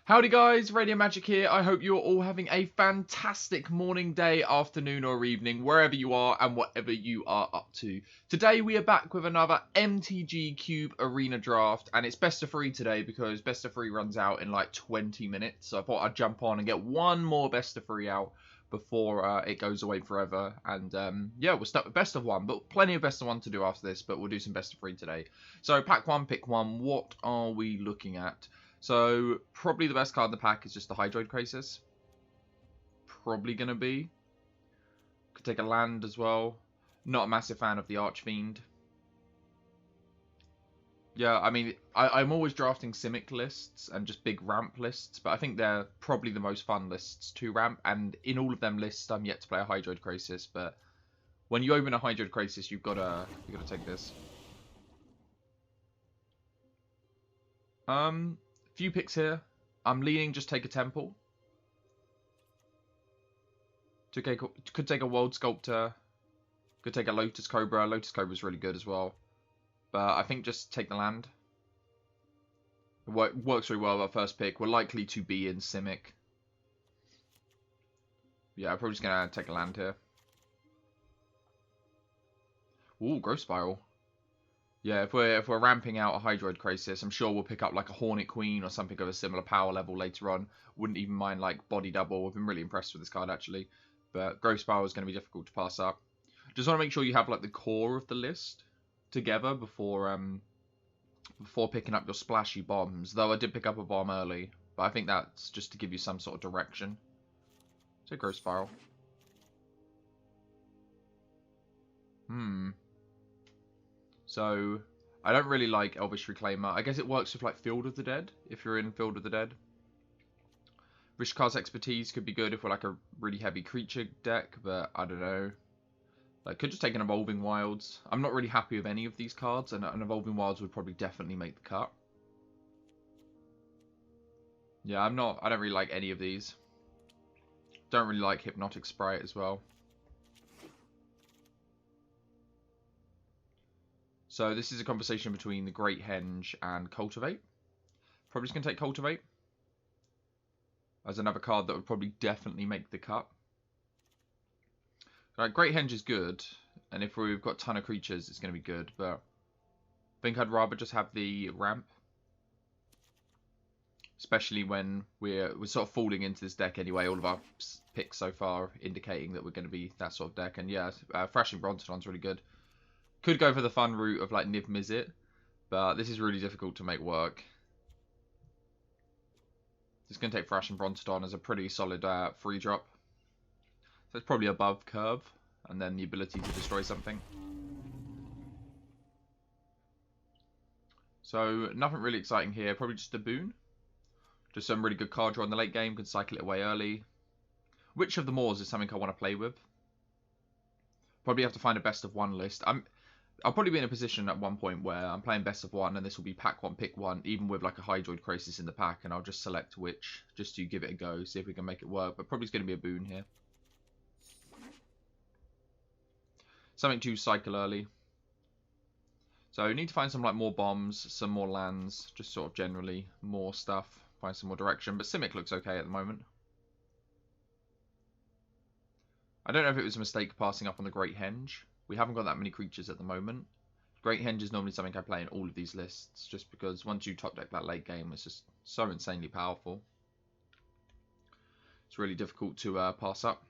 Howdy guys, Radio Magic here. I hope you're all having a fantastic morning, day, afternoon or evening, wherever you are and whatever you are up to. Today we are back with another MTG Cube Arena Draft, and it's best of 3 today because best of 3 runs out in like 20 minutes. So I thought I'd jump on and get one more best of 3 out before it goes away forever. And yeah, we'll start with best of 1, but plenty of best of 1 to do after this, but we'll do some best of 3 today. So pack 1, pick 1, what are we looking at? So, probably the best card in the pack is just the Hydroid Crisis. Probably going to be. Could take a land as well. Not a massive fan of the Archfiend. Yeah, I mean, I'm always drafting Simic lists and just big ramp lists, but I think they're probably the most fun lists to ramp, and in all of them lists, I'm yet to play a Hydroid Crisis, but when you open a Hydroid Crisis, you've got to take this. Few picks here. I'm leaning just take a Temple. Could take a World Sculptor. Could take a Lotus Cobra. Lotus Cobra is really good as well. But I think just take the land. It works really well with our first pick. We're likely to be in Simic. Yeah, I'm probably just going to take a land here. Ooh, Growth Spiral. Yeah, if we're ramping out a Hydroid Crisis, I'm sure we'll pick up like a Hornet Queen or something of a similar power level later on. Wouldn't even mind like Body Double. I've been really impressed with this card actually. But Growth Spiral is going to be difficult to pass up. Just want to make sure you have like the core of the list together before picking up your splashy bombs. Though I did pick up a bomb early, but I think that's just to give you some sort of direction. So Growth Spiral. So, I don't really like Elvish Reclaimer. I guess it works with, like, Field of the Dead, if you're in Field of the Dead. Rishikar's Expertise could be good if we're, like, a really heavy creature deck, but I don't know. Like, could just take an Evolving Wilds. I'm not really happy with any of these cards, and an Evolving Wilds would probably definitely make the cut. Yeah, I don't really like any of these. Don't really like Hypnotic Sprite as well. So this is a conversation between the Great Henge and Cultivate. Probably just going to take Cultivate as another card that would probably definitely make the cut. Great Henge is good, and if we've got a ton of creatures, it's going to be good, but I think I'd rather just have the ramp. Especially when we're sort of falling into this deck anyway. All of our picks so far indicating that we're going to be that sort of deck. And yeah, Thrashing Brontodon's really good. Could go for the fun route of like Niv Mizzet, but this is really difficult to make work. Just going to take Thrashing Brontodon as a pretty solid free drop. So it's probably above curve, and then the ability to destroy something. So nothing really exciting here, probably just a boon. Just some really good card draw in the late game, can cycle it away early. Which of the Moors is something I want to play with? Probably have to find a best of 1 list. I'll probably be in a position at one point where I'm playing best of 1 and this will be pack 1, pick 1, even with like a Hydroid Crisis in the pack, and I'll just select which, just to give it a go, see if we can make it work, but probably it's going to be a boon here. Something to cycle early. So we need to find some like more bombs, some more lands, just sort of generally more stuff, find some more direction, but Simic looks okay at the moment. I don't know if it was a mistake passing up on the Great Henge. We haven't got that many creatures at the moment. Great Henge is normally something I play in all of these lists, just because once you top deck that late game, it's just so insanely powerful. It's really difficult to pass up.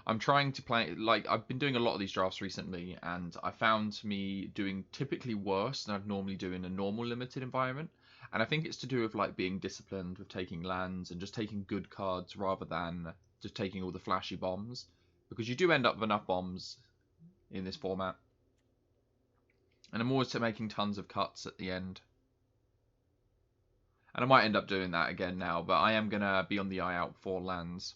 I'm trying to play, like, I've been doing a lot of these drafts recently, and I found me doing typically worse than I'd normally do in a normal limited environment. And I think it's to do with, like, being disciplined with taking lands and just taking good cards rather than just taking all the flashy bombs. Because you do end up with enough bombs in this format. And I'm always making tons of cuts at the end. And I might end up doing that again now, but I am going to be on the eye out for lands.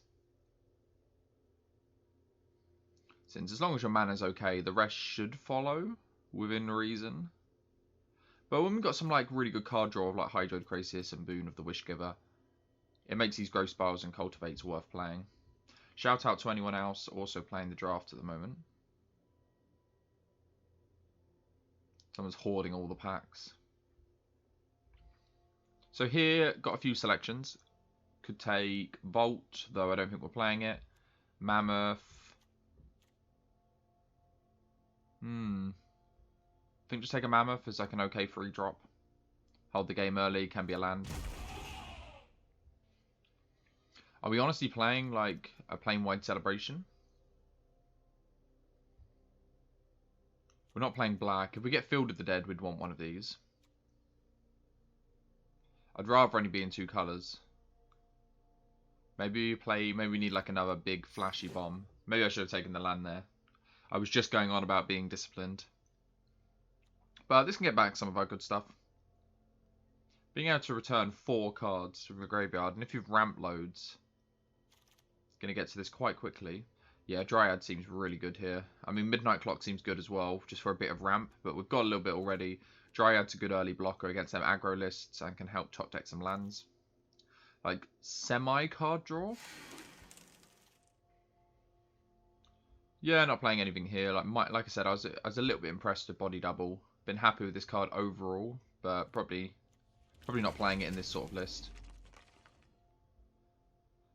Since as long as your mana's okay, the rest should follow within reason. But when we've got some like really good card draw of like Hydroid Crisis and Boon of the Wishgiver, it makes these Growth Spirals and Cultivates worth playing. Shout out to anyone else also playing the draft at the moment. Someone's hoarding all the packs. So here, got a few selections. Could take Vault, though I don't think we're playing it. Mammoth. I think just take a Mammoth as like an okay free drop. Hold the game early, can be a land. Are we honestly playing like a plane-wide celebration? We're not playing black. If we get Field of the Dead, we'd want one of these. I'd rather only be in 2 colours. Maybe we need like another big flashy bomb. Maybe I should have taken the land there. I was just going on about being disciplined. But this can get back some of our good stuff. Being able to return 4 cards from the graveyard, and if you've ramp loads, it's going to get to this quite quickly. Yeah, Dryad seems really good here. I mean, Midnight Clock seems good as well, just for a bit of ramp, but we've got a little bit already. Dryad's a good early blocker against them aggro lists and can help top deck some lands. Like, semi-card draw? Yeah, not playing anything here. Like I said, I was a little bit impressed with Body Double. Been happy with this card overall, but probably not playing it in this sort of list.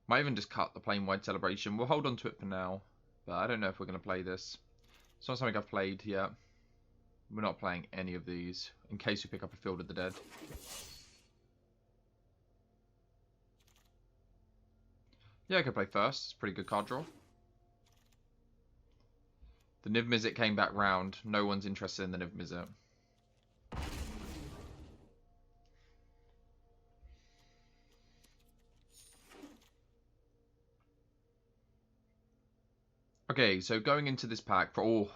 Might even just cut the plane-wide celebration. We'll hold on to it for now, but I don't know if we're going to play this. It's not something I've played yet. We're not playing any of these, in case we pick up a Field of the Dead. Yeah, I could play first. It's a pretty good card draw. The Niv Mizzet came back round. No one's interested in the Niv Mizzet. Okay, so going into this pack for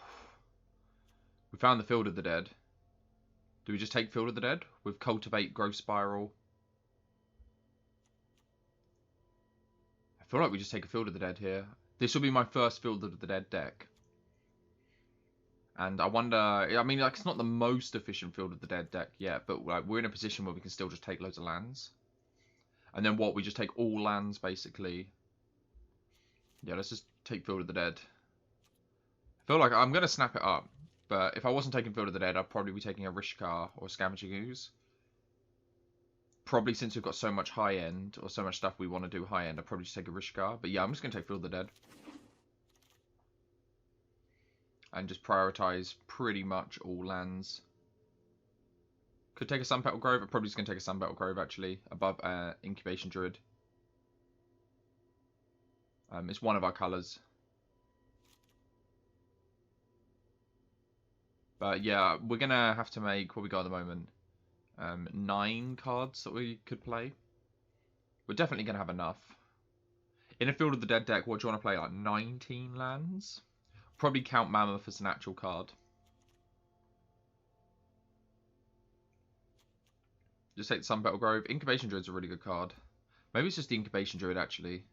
we found the Field of the Dead. Do we just take Field of the Dead with Cultivate, Growth Spiral? I feel like we just take a Field of the Dead here. This will be my first Field of the Dead deck. And I wonder, I mean, like, it's not the most efficient Field of the Dead deck yet, but like, we're in a position where we can still just take loads of lands. And then what, we just take all lands, basically. Yeah, let's just take Field of the Dead. I feel like I'm going to snap it up, but if I wasn't taking Field of the Dead, I'd probably be taking a Rishkar or a Scavenging Ooze. Probably since we've got so much high-end, or so much stuff we want to do high-end, I'd probably just take a Rishkar. But yeah, I'm just going to take Field of the Dead. And just prioritize pretty much all lands. Could take a Sunpetal Grove. I'm probably just going to take a Sunpetal Grove, actually, above Incubation Druid. It's one of our colours. But yeah, we're going to have to make, what we got at the moment, 9 cards that we could play. We're definitely going to have enough. In a Field of the Dead deck, what do you want to play? Like 19 lands? Probably count Mammoth as an actual card. Just take the Sunpetal Grove. Incubation Druid's a really good card. Maybe it's just the Incubation Druid, actually.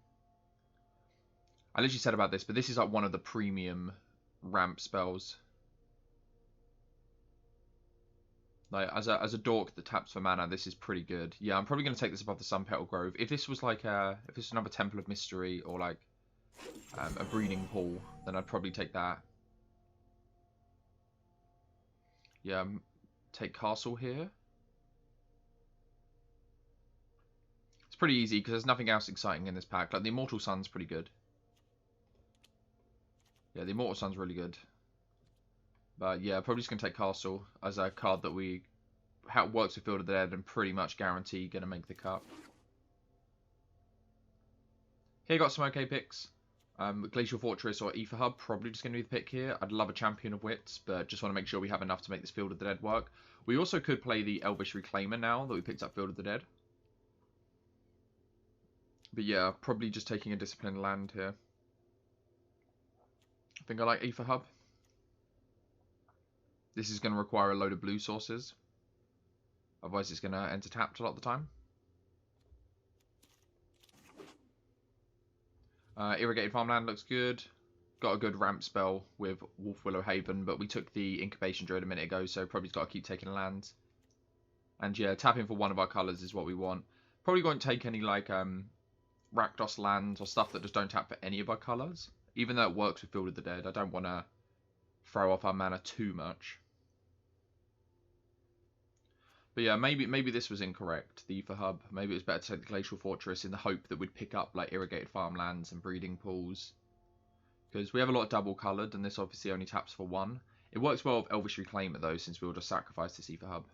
I literally said about this, but this is like one of the premium ramp spells. Like, as a dork that taps for mana, this is pretty good. Yeah, I'm probably going to take this above the Sunpetal Grove. If this was like if this was another Temple of Mystery or like a Breeding Pool, then I'd probably take that. Yeah, take Castle here. It's pretty easy because there's nothing else exciting in this pack. Like the Immortal Sun's pretty good. Yeah, the Immortal Sun's really good. But yeah, probably just going to take Castle as a card that how it works with Field of the Dead and pretty much guarantee going to make the cut. Here got some okay picks. Glacial Fortress or Aether Hub, probably just going to be the pick here. I'd love a Champion of Wits, but just want to make sure we have enough to make this Field of the Dead work. We also could play the Elvish Reclaimer now that we picked up Field of the Dead. But yeah, probably just taking a Disciplined land here. I think I like Aether Hub. This is going to require a load of blue sources. Otherwise it's going to enter tapped a lot of the time. Irrigated Farmland looks good. Got a good ramp spell with Wolf Willow Haven, but we took the Incubation Druid a minute ago, so probably got to keep taking lands. And yeah, tapping for one of our colours is what we want. Probably won't take any like Rakdos lands or stuff that just don't tap for any of our colours. Even though it works with Field of the Dead, I don't want to throw off our mana too much. But yeah, maybe this was incorrect, the Ether Hub. Maybe it was better to take the Glacial Fortress in the hope that we'd pick up like irrigated farmlands and breeding pools. Because we have a lot of double coloured, and this obviously only taps for 1. It works well with Elvish Reclaimer though, since we'll just sacrifice this Ether Hub.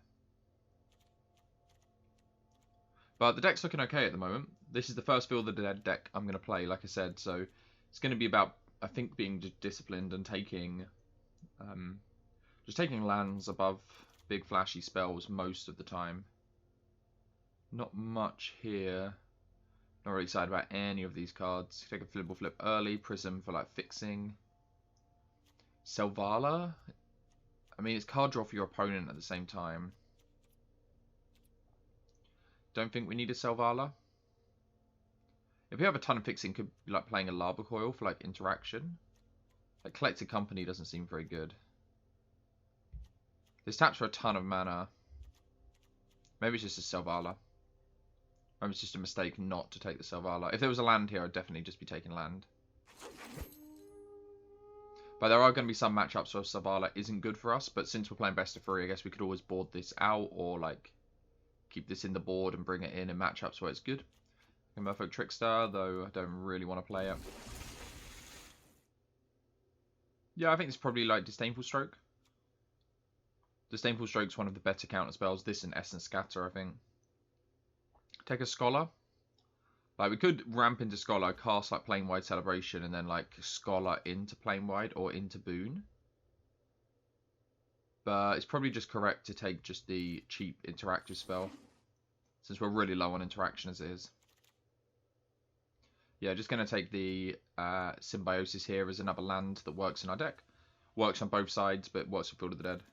But the deck's looking okay at the moment. This is the first Field of the Dead deck I'm going to play, like I said, so it's going to be about, I think, being disciplined and taking, just taking lands above big flashy spells most of the time. Not much here. Not really excited about any of these cards. Take a Flibble Flip early, Prism for like fixing. Selvala? I mean, it's card draw for your opponent at the same time. Don't think we need a Selvala. If we have a ton of fixing, could be like playing a Lava Coil for like interaction. Like Collected Company doesn't seem very good. This taps for a ton of mana. Maybe it's just a Selvala. Maybe it's just a mistake not to take the Selvala. If there was a land here, I'd definitely just be taking land. But there are going to be some matchups where Selvala isn't good for us. But since we're playing best of 3, I guess we could always board this out or like keep this in the board and bring it in matchups where it's good. Merfolk Trickstar, though I don't really want to play it. Yeah, I think it's probably like Disdainful Stroke. Disdainful Stroke's one of the better counter spells. This and Essence Scatter, I think. Take a Scholar. Like, we could ramp into Scholar, cast like Plane Wide Celebration, and then like Scholar into Plane Wide or into Boon. But it's probably just correct to take just the cheap interactive spell, since we're really low on interaction as it is. Yeah, just going to take the Symbiosis here as another land that works in our deck. Works on both sides, but works for Field of the Dead.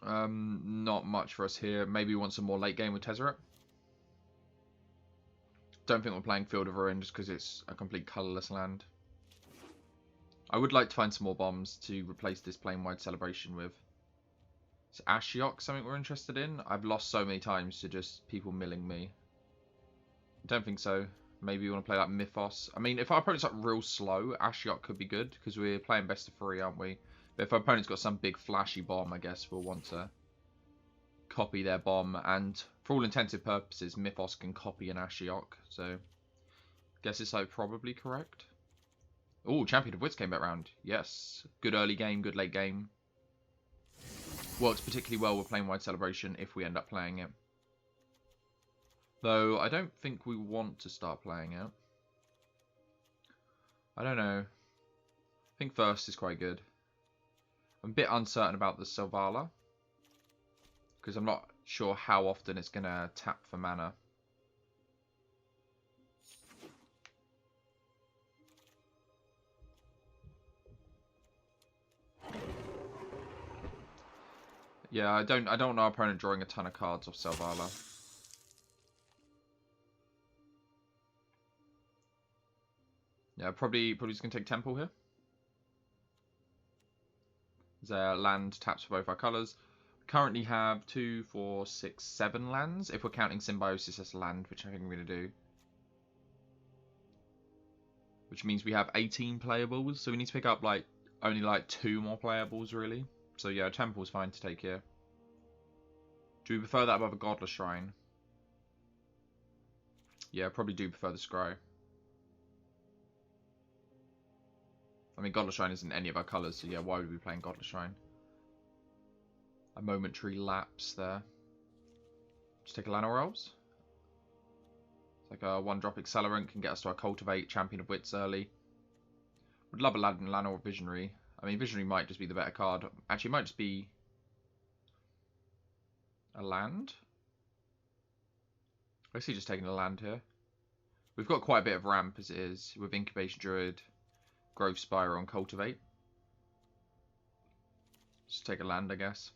Not much for us here. Maybe we want some more late game with Tezzeret. Don't think we're playing Field of Ruin just because it's a complete colourless land. I would like to find some more bombs to replace this Plane Wide Celebration with. Is Ashiok something we're interested in? I've lost so many times to just people milling me. Don't think so. Maybe we want to play like Mythos. I mean, if our opponent's like real slow, Ashiok could be good because we're playing best of 3, aren't we? But if our opponent's got some big flashy bomb, I guess we'll want to copy their bomb. And for all intensive purposes, Mythos can copy an Ashiok. So, I guess it's like probably correct. Oh, Champion of Wits came back round. Yes. Good early game, good late game. Works particularly well with Plane Wide Celebration if we end up playing it. Though, I don't think we want to start playing it. I don't know. I think first is quite good. I'm a bit uncertain about the Selvala, because I'm not sure how often it's going to tap for mana. Yeah, I don't want our opponent drawing a ton of cards off Selvala. Yeah, probably just gonna take Temple here. There's a land taps for both our colours. We currently have 2, 4, 6, 7 lands. If we're counting Symbiosis as land, which I think we're gonna do. Which means we have 18 playables, so we need to pick up like only like 2 more playables really. So yeah, Temple's fine to take here. Do we prefer that above a Godless Shrine? Yeah, probably do prefer the Scry. I mean, Godless Shrine isn't any of our colours, so yeah, why would we be playing Godless Shrine? A momentary lapse there. Just take a Llanowar Elves. It's like a 1-drop Accelerant, can get us to our Cultivate, Champion of Wits early. Would love a Llanowar Visionary. I mean, Visionary might just be the better card. Actually, it might just be a land. I see just taking a land here. We've got quite a bit of ramp as it is, with Incubation Druid, Growth Spiral, and Cultivate. Just take a land, I guess.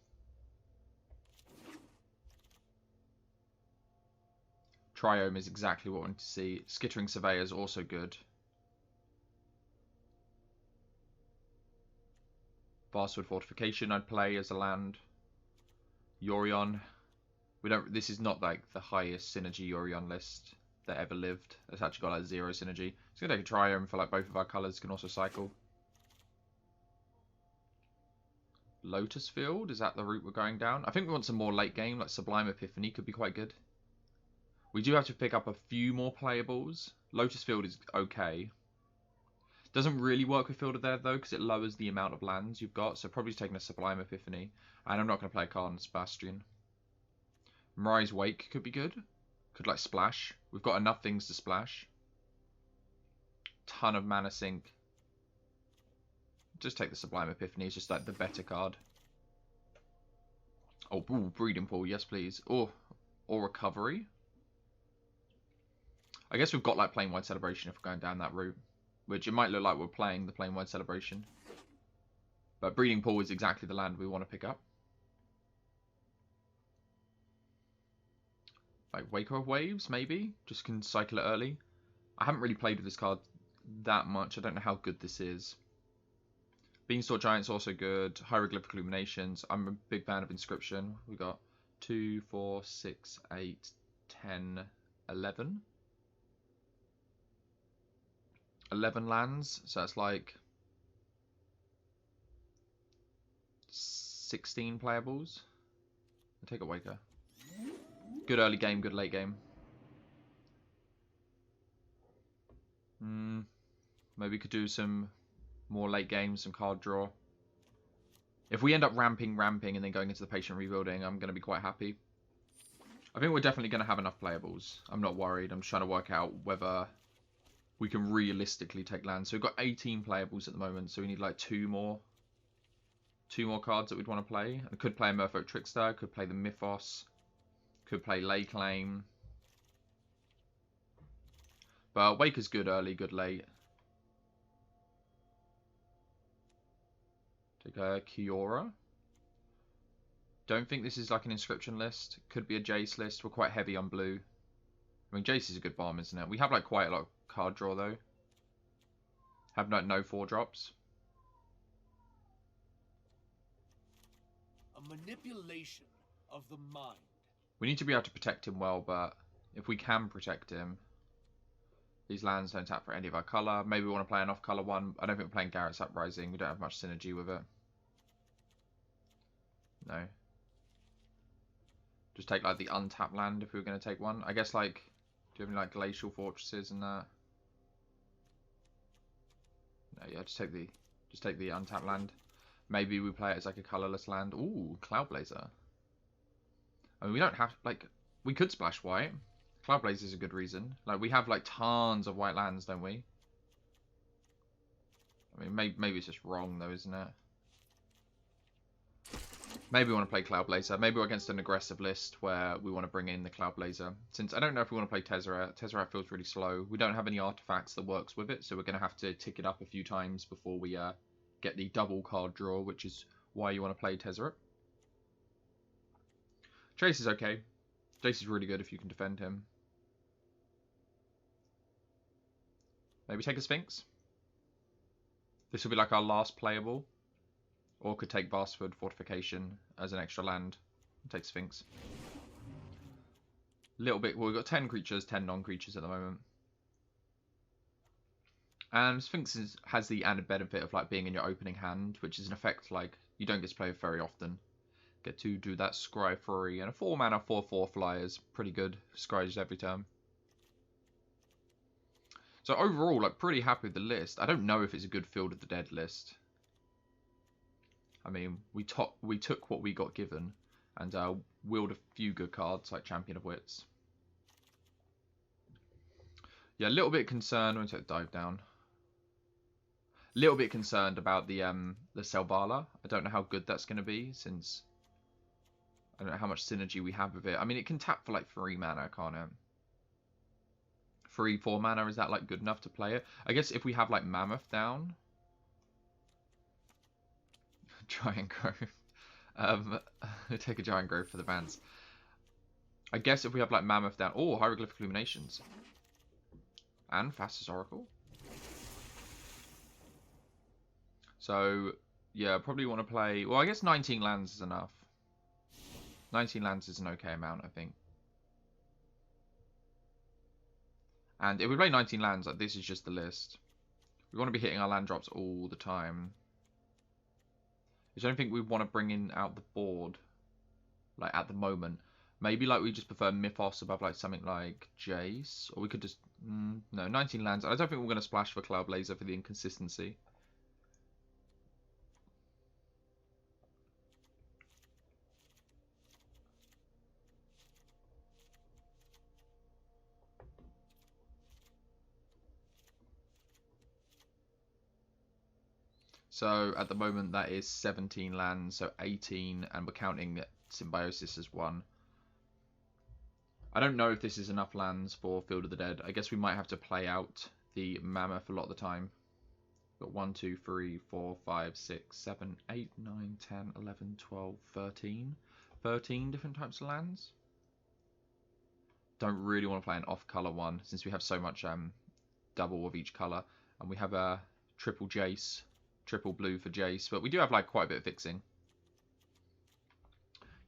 Triome is exactly what I wanted to see. Skittering Surveyor is also good. Vastwood Fortification I'd play as a land. Yorion. This is not like the highest synergy Yorion list that ever lived. It's actually got like 0 synergy. It's gonna take a Triome for like both of our colours can also cycle. Lotus Field, is that the route we're going down? I think we want some more late game, like Sublime Epiphany could be quite good. We do have to pick up a few more playables. Lotus Field is okay. Doesn't really work with Field of Dead though, because it lowers the amount of lands you've got, so probably taking a Sublime Epiphany. And I'm not going to play a card on Sebastian. Mirai's Wake could be good. Could like splash. We've got enough things to splash. Ton of mana sink. Just take the Sublime Epiphany, it's just like the better card. Oh, ooh, Breeding Pool, yes please. Or Recovery. I guess we've got like Plain Wide Celebration if we're going down that route. Which it might look like we're playing the Plain Wide Celebration. But Breeding Pool is exactly the land we want to pick up. Like Waker of Waves, maybe? Just can cycle it early. I haven't really played with this card that much. I don't know how good this is. Beanstalk Giant's also good. Hieroglyphic Illuminations. I'm a big fan of Inscription. We got 2, 4, 6, 8, 10, 11. 11 lands. So that's like 16 playables. I'll take a Waker. Good early game, good late game. Maybe we could do some more late games, some card draw. If we end up ramping, and then going into the patient rebuilding, I'm going to be quite happy. I think we're definitely going to have enough playables. I'm not worried. I'm just trying to work out whether we can realistically take lands. So we've got 18 playables at the moment, so we need like two more cards that we'd want to play. I could play a Merfolk Trickster, could play the Mythos, could play Lay Claim. But Wake is good early, good late. Take a Kiora. Don't think this is like an Inscription list. Could be a Jace list. We're quite heavy on blue. I mean, Jace is a good bomb, isn't it? We have like quite a lot of card draw though. Have like no 4-drops. A manipulation of the mind. We need to be able to protect him well, but if we can protect him, these lands don't tap for any of our colour. Maybe we want to play an off-colour one. I don't think we're playing Garrett's Uprising. We don't have much synergy with it. No. Just take like the untapped land if we were going to take one. I guess like, do you have any like Glacial Fortresses and that? No, yeah, just take the untapped land. Maybe we play it as like a colourless land. Ooh, Cloudblazer. I mean, we don't have, like, we could splash white. Cloudblazer is a good reason. Like, we have like tons of white lands, don't we? I mean, maybe it's just wrong though, isn't it? Maybe we want to play Cloudblazer. Maybe we're against an aggressive list where we want to bring in the Cloudblazer. Since I don't know if we want to play Tezzeret. Tezzeret feels really slow. We don't have any artifacts that works with it, so we're going to have to tick it up a few times before we get the double card draw, which is why you want to play Tezzeret. Jace is okay. Jace is really good if you can defend him. Maybe take a Sphinx. This will be like our last playable. Or could take Bastard Fortification as an extra land. Take Sphinx. Little bit. Well, we've got 10 creatures, 10 non-creatures at the moment. And Sphinx has the added benefit of like being in your opening hand, which is an effect like you don't get to play with very often. Get to do that Scry Fury, and a 4-mana 4/4 flyer is pretty good. Scries every turn. So overall, like pretty happy with the list. I don't know if it's a good Field of the Dead list. I mean, we took what we got given, and wheeled a few good cards like Champion of Wits. Yeah, a little bit concerned. I'm going to dive down. A little bit concerned about the Selbala. I don't know how good that's going to be, since I don't know how much synergy we have with it. I mean, it can tap for like 3 mana, can't it? 3-4 mana, is that like good enough to play it? I guess if we have like Mammoth down. Giant Grove. Take a Giant Grove for the Vans. I guess if we have like Mammoth down. Oh, Hieroglyphic Illuminations. And Fastest Oracle. So, yeah, probably want to play... Well, I guess 19 lands is enough. 19 lands is an okay amount, I think. And if we play 19 lands, like, this is just the list. We want to be hitting our land drops all the time. Is there anything we want to bring in out the board, like at the moment? Maybe like we just prefer Mythos above like something like Jace, or we could just no 19 lands. I don't think we're going to splash for Cloudblazer for the inconsistency. So at the moment that is 17 lands, so 18, and we're counting Symbiosis as 1. I don't know if this is enough lands for Field of the Dead. I guess we might have to play out the Mammoth a lot of the time. Got 1, 2, 3, 4, 5, 6, 7, 8, 9, 10, 11, 12, 13. 13 different types of lands. Don't really want to play an off-color one since we have so much double of each color. And we have a triple Jace. Triple blue for Jace, but we do have like quite a bit of fixing.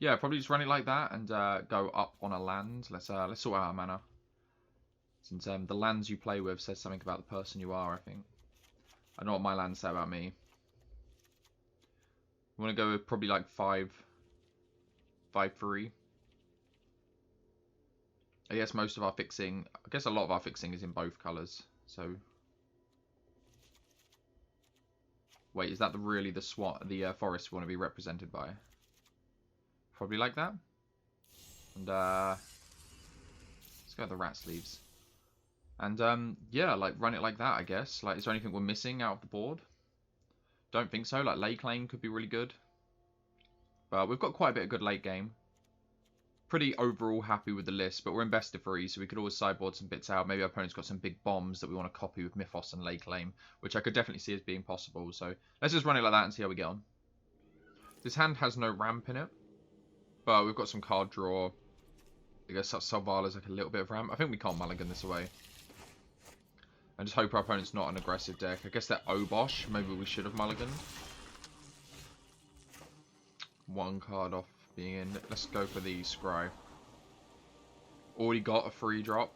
Yeah, probably just run it like that and go up on a land. Let's sort out our mana. Since the lands you play with says something about the person you are, I think. I know what my lands say about me. We want to go with probably like 5-3. I guess most of our fixing, I guess a lot of our fixing is in both colours, so. Wait, is that really the forest we want to be represented by? Probably like that. And let's go with the rat sleeves. And yeah, like run it like that, I guess. Like, is there anything we're missing out of the board? Don't think so. Like late claim could be really good. But we've got quite a bit of good late game. Pretty overall happy with the list, but we're in best of 3, so we could always sideboard some bits out. Maybe our opponent's got some big bombs that we want to copy with Mythos and late claim, which I could definitely see as being possible. So let's just run it like that and see how we get on. This hand has no ramp in it, but we've got some card draw. I guess Selvalla's like a little bit of ramp. I think we can't mulligan this away. And just hope our opponent's not an aggressive deck. I guess they're Obosh. Maybe we should have mulliganed. 1 card off being in. Let's go for the Scry. Already got a free drop.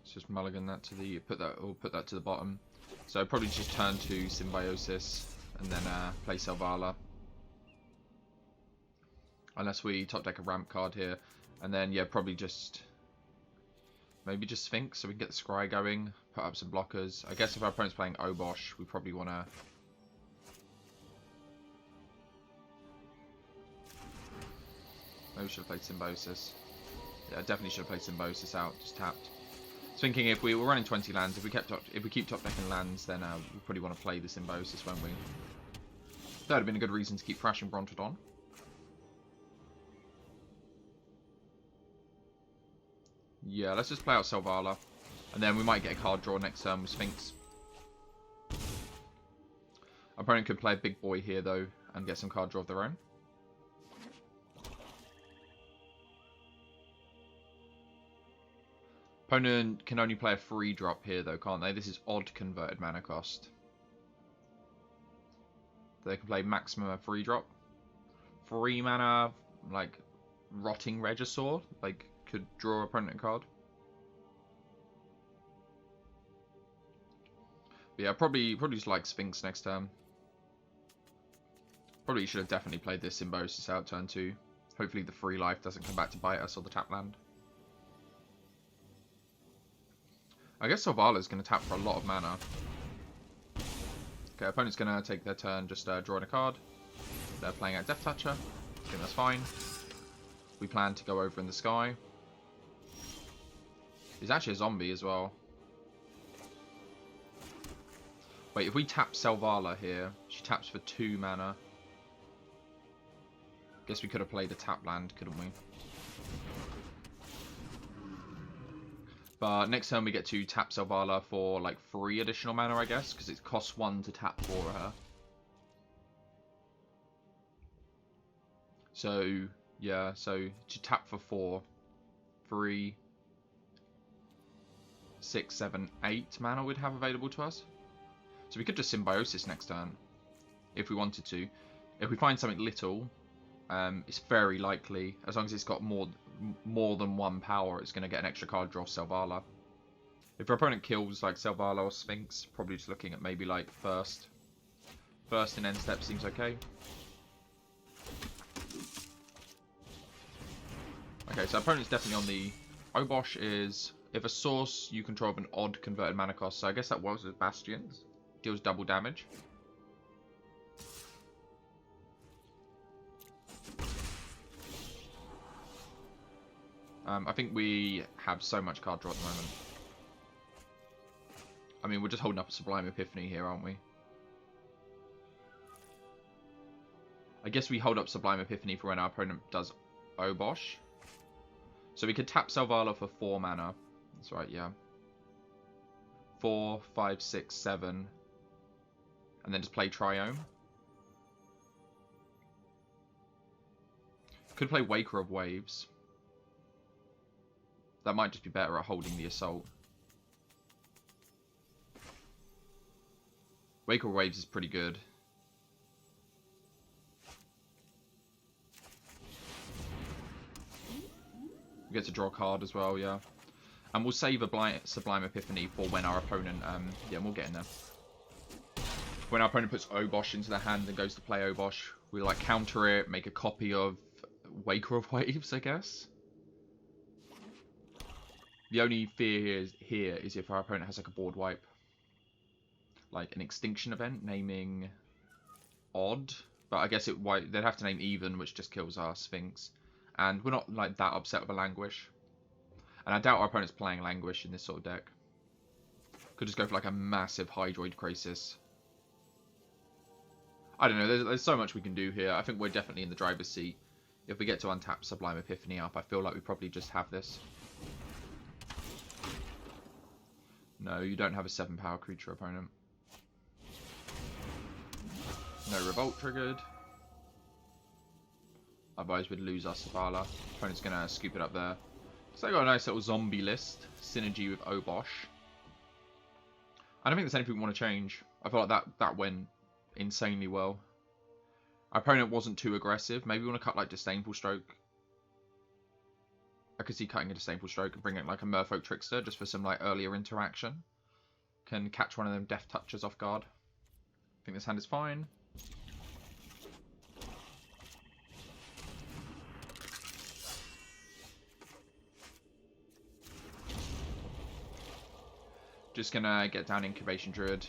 Let's just mulligan that to the put that to the bottom. So probably just turn to Symbiosis and then play Selvala. Unless we top deck a ramp card here, and then yeah, probably just maybe just Sphinx so we can get the Scry going. Put up some blockers. I guess if our opponent's playing Obosh, we probably want to. Maybe we should have played Symbiosis. Yeah, definitely should have played Symbiosis out, just tapped. Thinking if we were running 20 lands, if we keep top decking lands, then we probably want to play the Symbiosis, won't we? That would have been a good reason to keep crashing Brontodon. Yeah, let's just play out Selvala. And then we might get a card draw next turn with Sphinx. Our opponent could play a big boy here, though, and get some card draw of their own. Opponent can only play a free drop here, though, can't they? This is odd converted mana cost. They can play maximum a free drop. 3 mana, like, Rotting Regisaur, like, could draw opponent a card. But yeah, probably just like Sphinx next turn. Probably should have definitely played this Symbiosis out turn 2. Hopefully the free life doesn't come back to bite us or the tap land. I guess Selvalla's going to tap for a lot of mana. Okay, opponent's going to take their turn just drawing a card. They're playing out Death Toucher. I think that's fine. We plan to go over in the sky. He's actually a zombie as well. Wait, if we tap Selvala here, she taps for 2 mana. Guess we could have played a tap land, couldn't we? But next turn we get to tap Selvala for like 3 additional mana, I guess, because it costs 1 to tap for her. So, yeah, so to tap for 4, 3, 6, 7, 8 mana we'd have available to us. So we could just Symbiosis next turn, if we wanted to. If we find something little, it's very likely, as long as it's got more than 1 power, it's going to get an extra card draw Selvala. If your opponent kills like Selvala or Sphinx, probably just looking at maybe like first in end step seems okay. Okay, so opponent's definitely on the Obosh is if a source you control of an odd converted mana cost. So I guess that was with Bastions. Deals double damage. I think we have so much card draw at the moment. I mean, we're just holding up a Sublime Epiphany here, aren't we? I guess we hold up Sublime Epiphany for when our opponent does Obosh. So we could tap Selvala for 4 mana. That's right, yeah. 4, 5, 6, 7. And then just play Triome. Could play Waker of Waves. That might just be better at holding the Assault. Waker of Waves is pretty good. We get to draw a card as well, yeah. And we'll save a Sublime Epiphany for when our opponent... yeah, we'll get in there. When our opponent puts Obosh into their hand and goes to play Obosh, we like counter it, make a copy of Waker of Waves, I guess. The only fear here is if our opponent has like a board wipe. Like an extinction event, naming odd. But I guess they'd have to name even, which just kills our Sphinx. And we're not like that upset with a Languish. And I doubt our opponent's playing Languish in this sort of deck. Could just go for like a massive Hydroid Krasis. I don't know, there's so much we can do here. I think we're definitely in the driver's seat. If we get to untap Sublime Epiphany up, I feel like we probably just have this. No, you don't have a 7-power creature opponent. No Revolt triggered. Otherwise we'd lose our Selvala. Opponent's going to scoop it up there. So they got a nice little zombie list. Synergy with Obosh. I don't think there's anything we want to change. I feel like that went insanely well. Our opponent wasn't too aggressive. Maybe we want to cut like Disdainful Stroke. I could see cutting a Disdainful Stroke and bringing like a Merfolk Trickster just for some like earlier interaction. Can catch one of them Death Touchers off guard. I think this hand is fine. Just gonna get down Incubation Druid.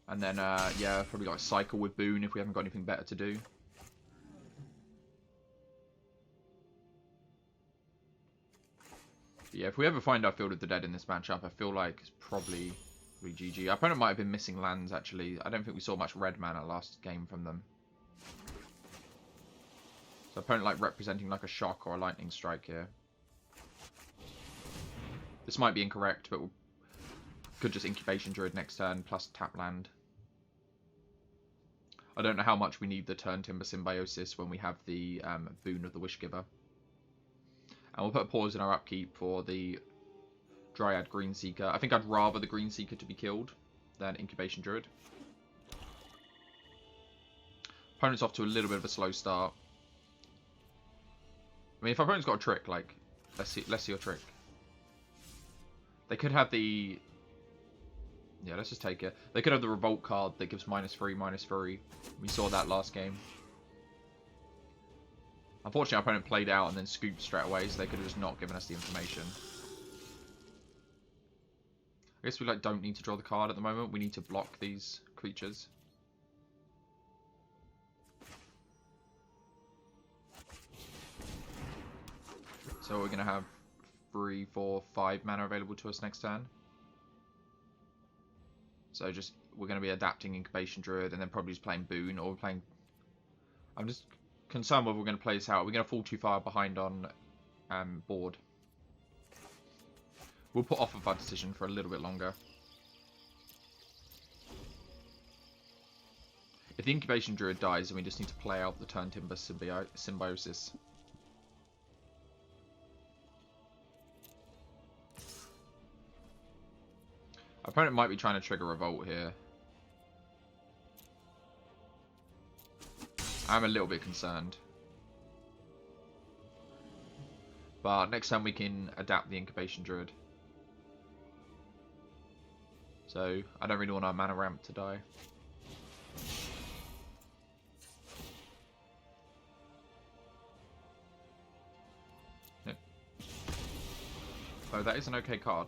And then, yeah, probably like cycle with Boon if we haven't got anything better to do. But yeah, if we ever find our Field of the Dead in this matchup, I feel like it's probably GG. Our opponent might have been missing lands, actually. I don't think we saw much red mana last game from them. So opponent like representing like a Shock or a Lightning Strike here. This might be incorrect, but we could just Incubation Druid next turn plus tap land. I don't know how much we need the Turn Timber Symbiosis when we have the Boon of the Wishgiver. And we'll put a pause in our upkeep for the Dryad Greenseeker. I think I'd rather the Greenseeker to be killed than Incubation Druid. Opponent's off to a little bit of a slow start. I mean, if our opponent's got a trick, like, let's see your trick. They could have the... Yeah, let's just take it. They could have the Revolt card that gives -3/-3. We saw that last game. Unfortunately, our opponent played out and then scooped straight away, so they could have just not given us the information. I guess we like don't need to draw the card at the moment. We need to block these creatures. So we're going to have 3, 4, 5 mana available to us next turn. So just, we're going to be adapting Incubation Druid and then probably just playing Boon, or we're playing... I'm just concerned whether we're going to play this out. We're going to fall too far behind on board. We'll put off of our decision for a little bit longer. If the Incubation Druid dies, then we just need to play out the Turn Timber Symbiosis. Our opponent might be trying to trigger Revolt here. I'm a little bit concerned. But next time we can adapt the Incubation Druid. So I don't really want our mana ramp to die. Yep. Oh, that is an okay card.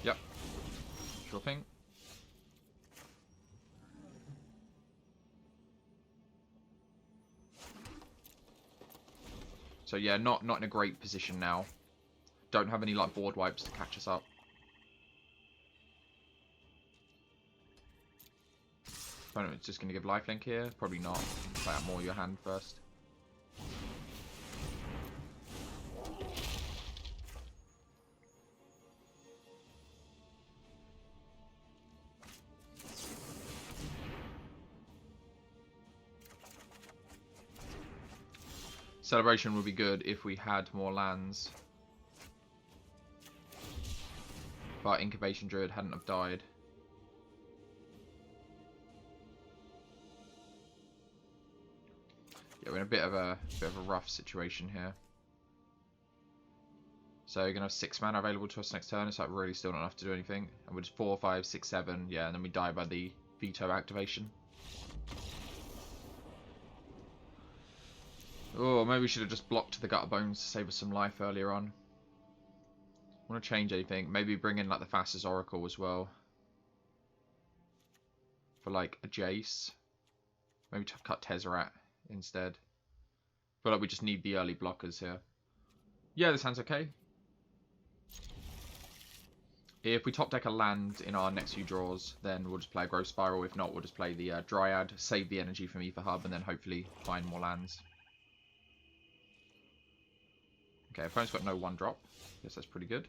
Yep. Sure thing. So yeah, not in a great position now. Don't have any like board wipes to catch us up. Opponent's just going to give lifelink here. Probably not. Play out more your hand first. Celebration would be good if we had more lands. But Incubation Druid hadn't have died. Yeah, we're in a bit of a rough situation here. So you're gonna have 6 mana available to us next turn. It's like really still not enough to do anything. And we're just 4, 5, 6, 7. Yeah, and then we die by the veto activation. Oh, maybe we should have just blocked the Gutter Bones to save us some life earlier on. Want to change anything? Maybe bring in like the fastest Oracle as well. For like a Jace. Maybe cut Tezzeret instead. Feel like we just need the early blockers here. Yeah, this hand's okay. If we top deck a land in our next few draws, then we'll just play a Growth Spiral. If not, we'll just play the Dryad, save the energy from Ether Hub, and then hopefully find more lands. Okay, opponent's got no 1-drop. Guess that's pretty good.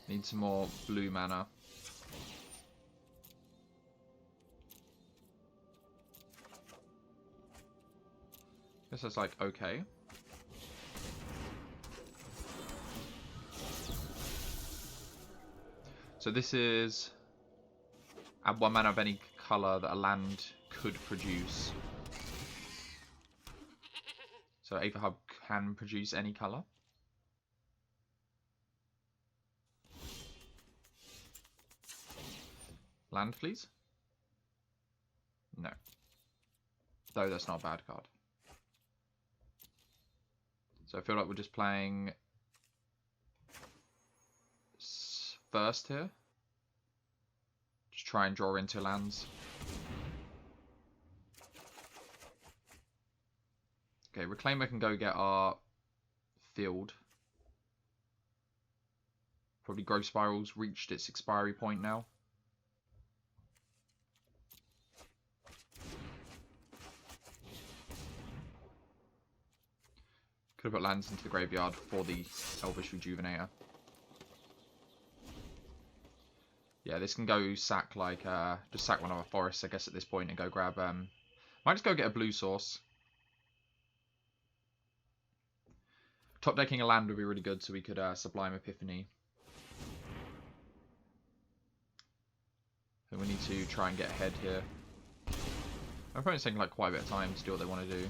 Need some more blue mana. Guess that's like okay. So this is add 1 mana of any colour that a land could produce. So Aether Hub can produce any colour. Land, please? No. Though that's not a bad card. So I feel like we're just playing first here. Just try and draw into lands. Okay, Reclaimer can go get our field. Probably Growth Spiral's reached its expiry point now. Could have put lands into the graveyard for the Elvish Rejuvenator. Yeah, this can go sack like just sack one of our forests, I guess, at this point, and go grab might just go get a blue source. Top decking a land would be really good, so we could Sublime Epiphany. So we need to try and get ahead here. My opponent's taking like quite a bit of time to do what they want to do.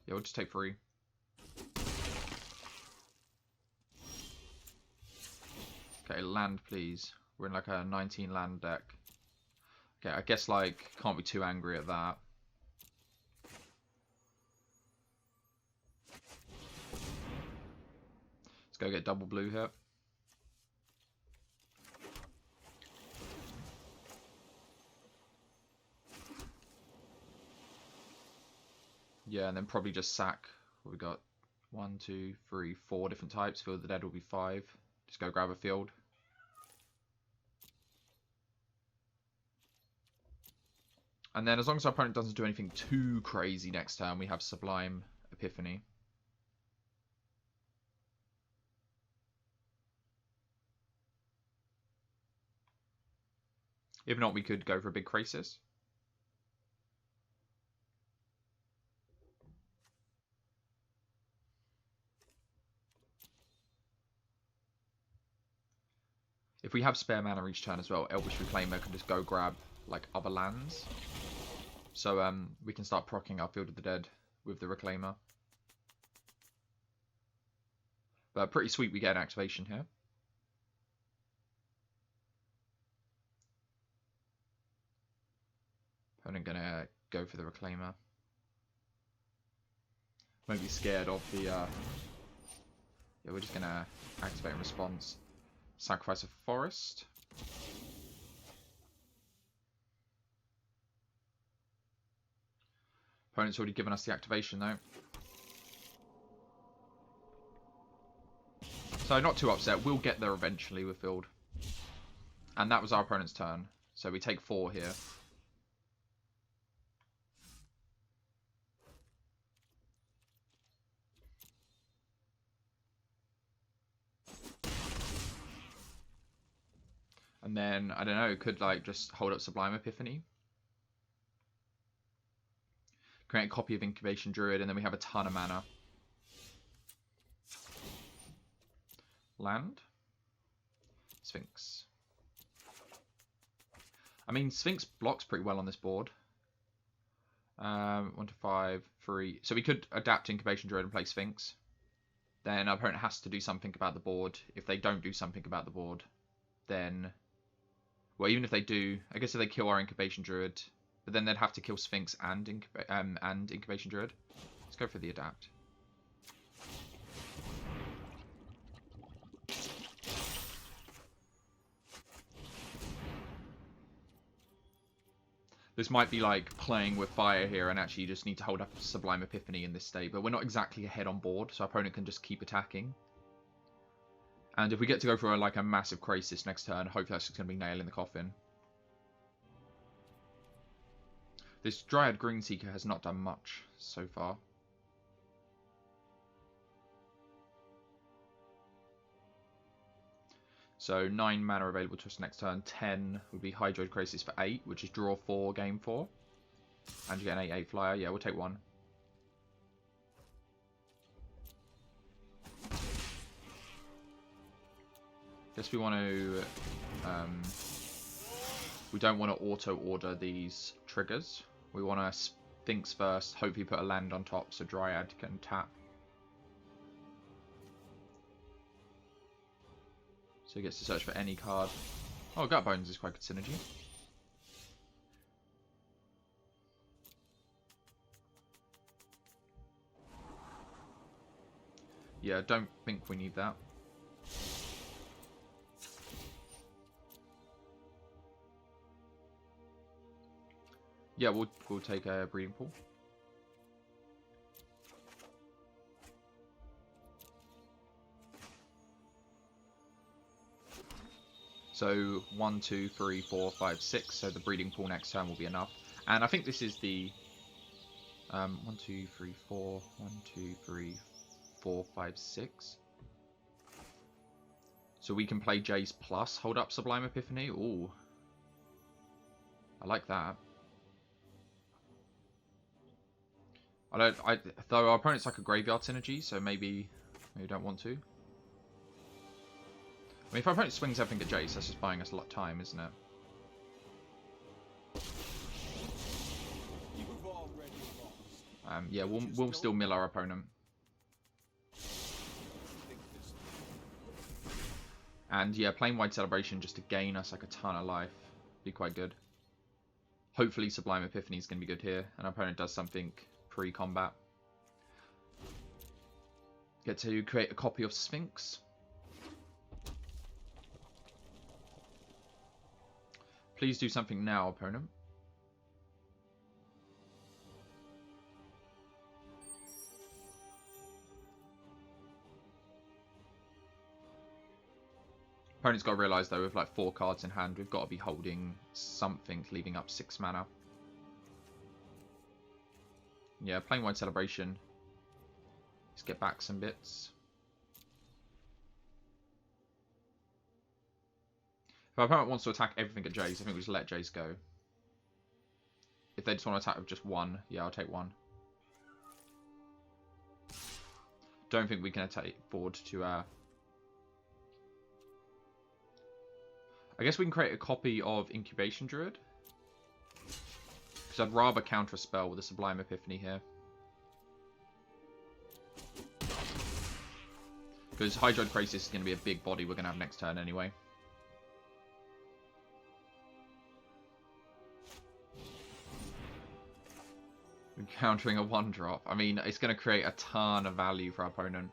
Yeah, we'll just take 3. Okay, land please. We're in like a 19 land deck. Okay, I guess like can't be too angry at that. Let's go get double blue here. Yeah, and then probably just sack. We got 1, 2, 3, 4 different types. Field of the Dead will be 5. Just go grab a field. And then as long as our opponent doesn't do anything too crazy next turn, we have Sublime Epiphany. If not, we could go for a big Krasis. If we have spare mana each turn as well, Elvish Reclaimer can just go grab like other lands. So we can start proccing our Field of the Dead with the Reclaimer. But pretty sweet we get an activation here. Opponent gonna go for the Reclaimer. Won't be scared of the yeah, we're just gonna activate in response. Sacrifice a forest. Opponent's already given us the activation though. So not too upset. We'll get there eventually with Field. And that was our opponent's turn. So we take 4 here. And then, I don't know, could like just hold up Sublime Epiphany. Create a copy of Incubation Druid, and then we have a ton of mana. Land. Sphinx. I mean, Sphinx blocks pretty well on this board. 1 to 5, 3. So we could adapt Incubation Druid and play Sphinx. Then our opponent has to do something about the board. If they don't do something about the board, then... Well, even if they do, I guess if they kill our Incubation Druid, but then they'd have to kill Sphinx and Incubation Druid. Let's go for the adapt. This might be like playing with fire here, and actually you just need to hold up Sublime Epiphany in this state, but we're not exactly ahead on board, so our opponent can just keep attacking. And if we get to go for like a massive Crisis next turn, hopefully that's just going to be nail in the coffin. This Dryad Greenseeker has not done much so far. So 9 mana available to us next turn. 10 would be Hydroid Crisis for 8, which is draw 4, game 4. And you get an 8/8 flyer. Yeah, we'll take 1. Guess we want to... we don't want to auto-order these triggers. We want to Sphinx first, hopefully put a land on top so Dryad can tap. So he gets to search for any card. Oh, Gut Bones is quite good synergy. Yeah, don't think we need that. Yeah, we'll take a Breeding Pool. So 1, 2, 3, 4, 5, 6. So the Breeding Pool next turn will be enough. And I think this is the 1, 2, 3, 4, 1, 2, 3, 4, 5, 6. So we can play Jace plus hold up Sublime Epiphany. Ooh, I like that. Though our opponent's like a graveyard synergy, so maybe we don't want to. I mean, if our opponent swings everything at Jace, that's just buying us a lot of time, isn't it? You've already lost. Yeah, we'll still mill our opponent. And yeah, playing Wide Celebration just to gain us like a ton of life. Be quite good. Hopefully Sublime Epiphany is going to be good here, and our opponent does something pre-combat. Get to create a copy of Sphinx. Please do something now, opponent. Opponent's got to realise though, with like 4 cards in hand, we've got to be holding something, leaving up 6 mana. Yeah, playing Wide Celebration. Let's get back some bits. If our opponent wants to attack everything at Jace, I think we just let Jace go. If they just want to attack with just 1, yeah, I'll take 1. Don't think we can attack forward to I guess we can create a copy of Incubation Druid. Because I'd rather counter a spell with a Sublime Epiphany here. Because Hydroid Krasis is going to be a big body we're going to have next turn anyway. We're countering a 1-drop. I mean, it's going to create a ton of value for our opponent.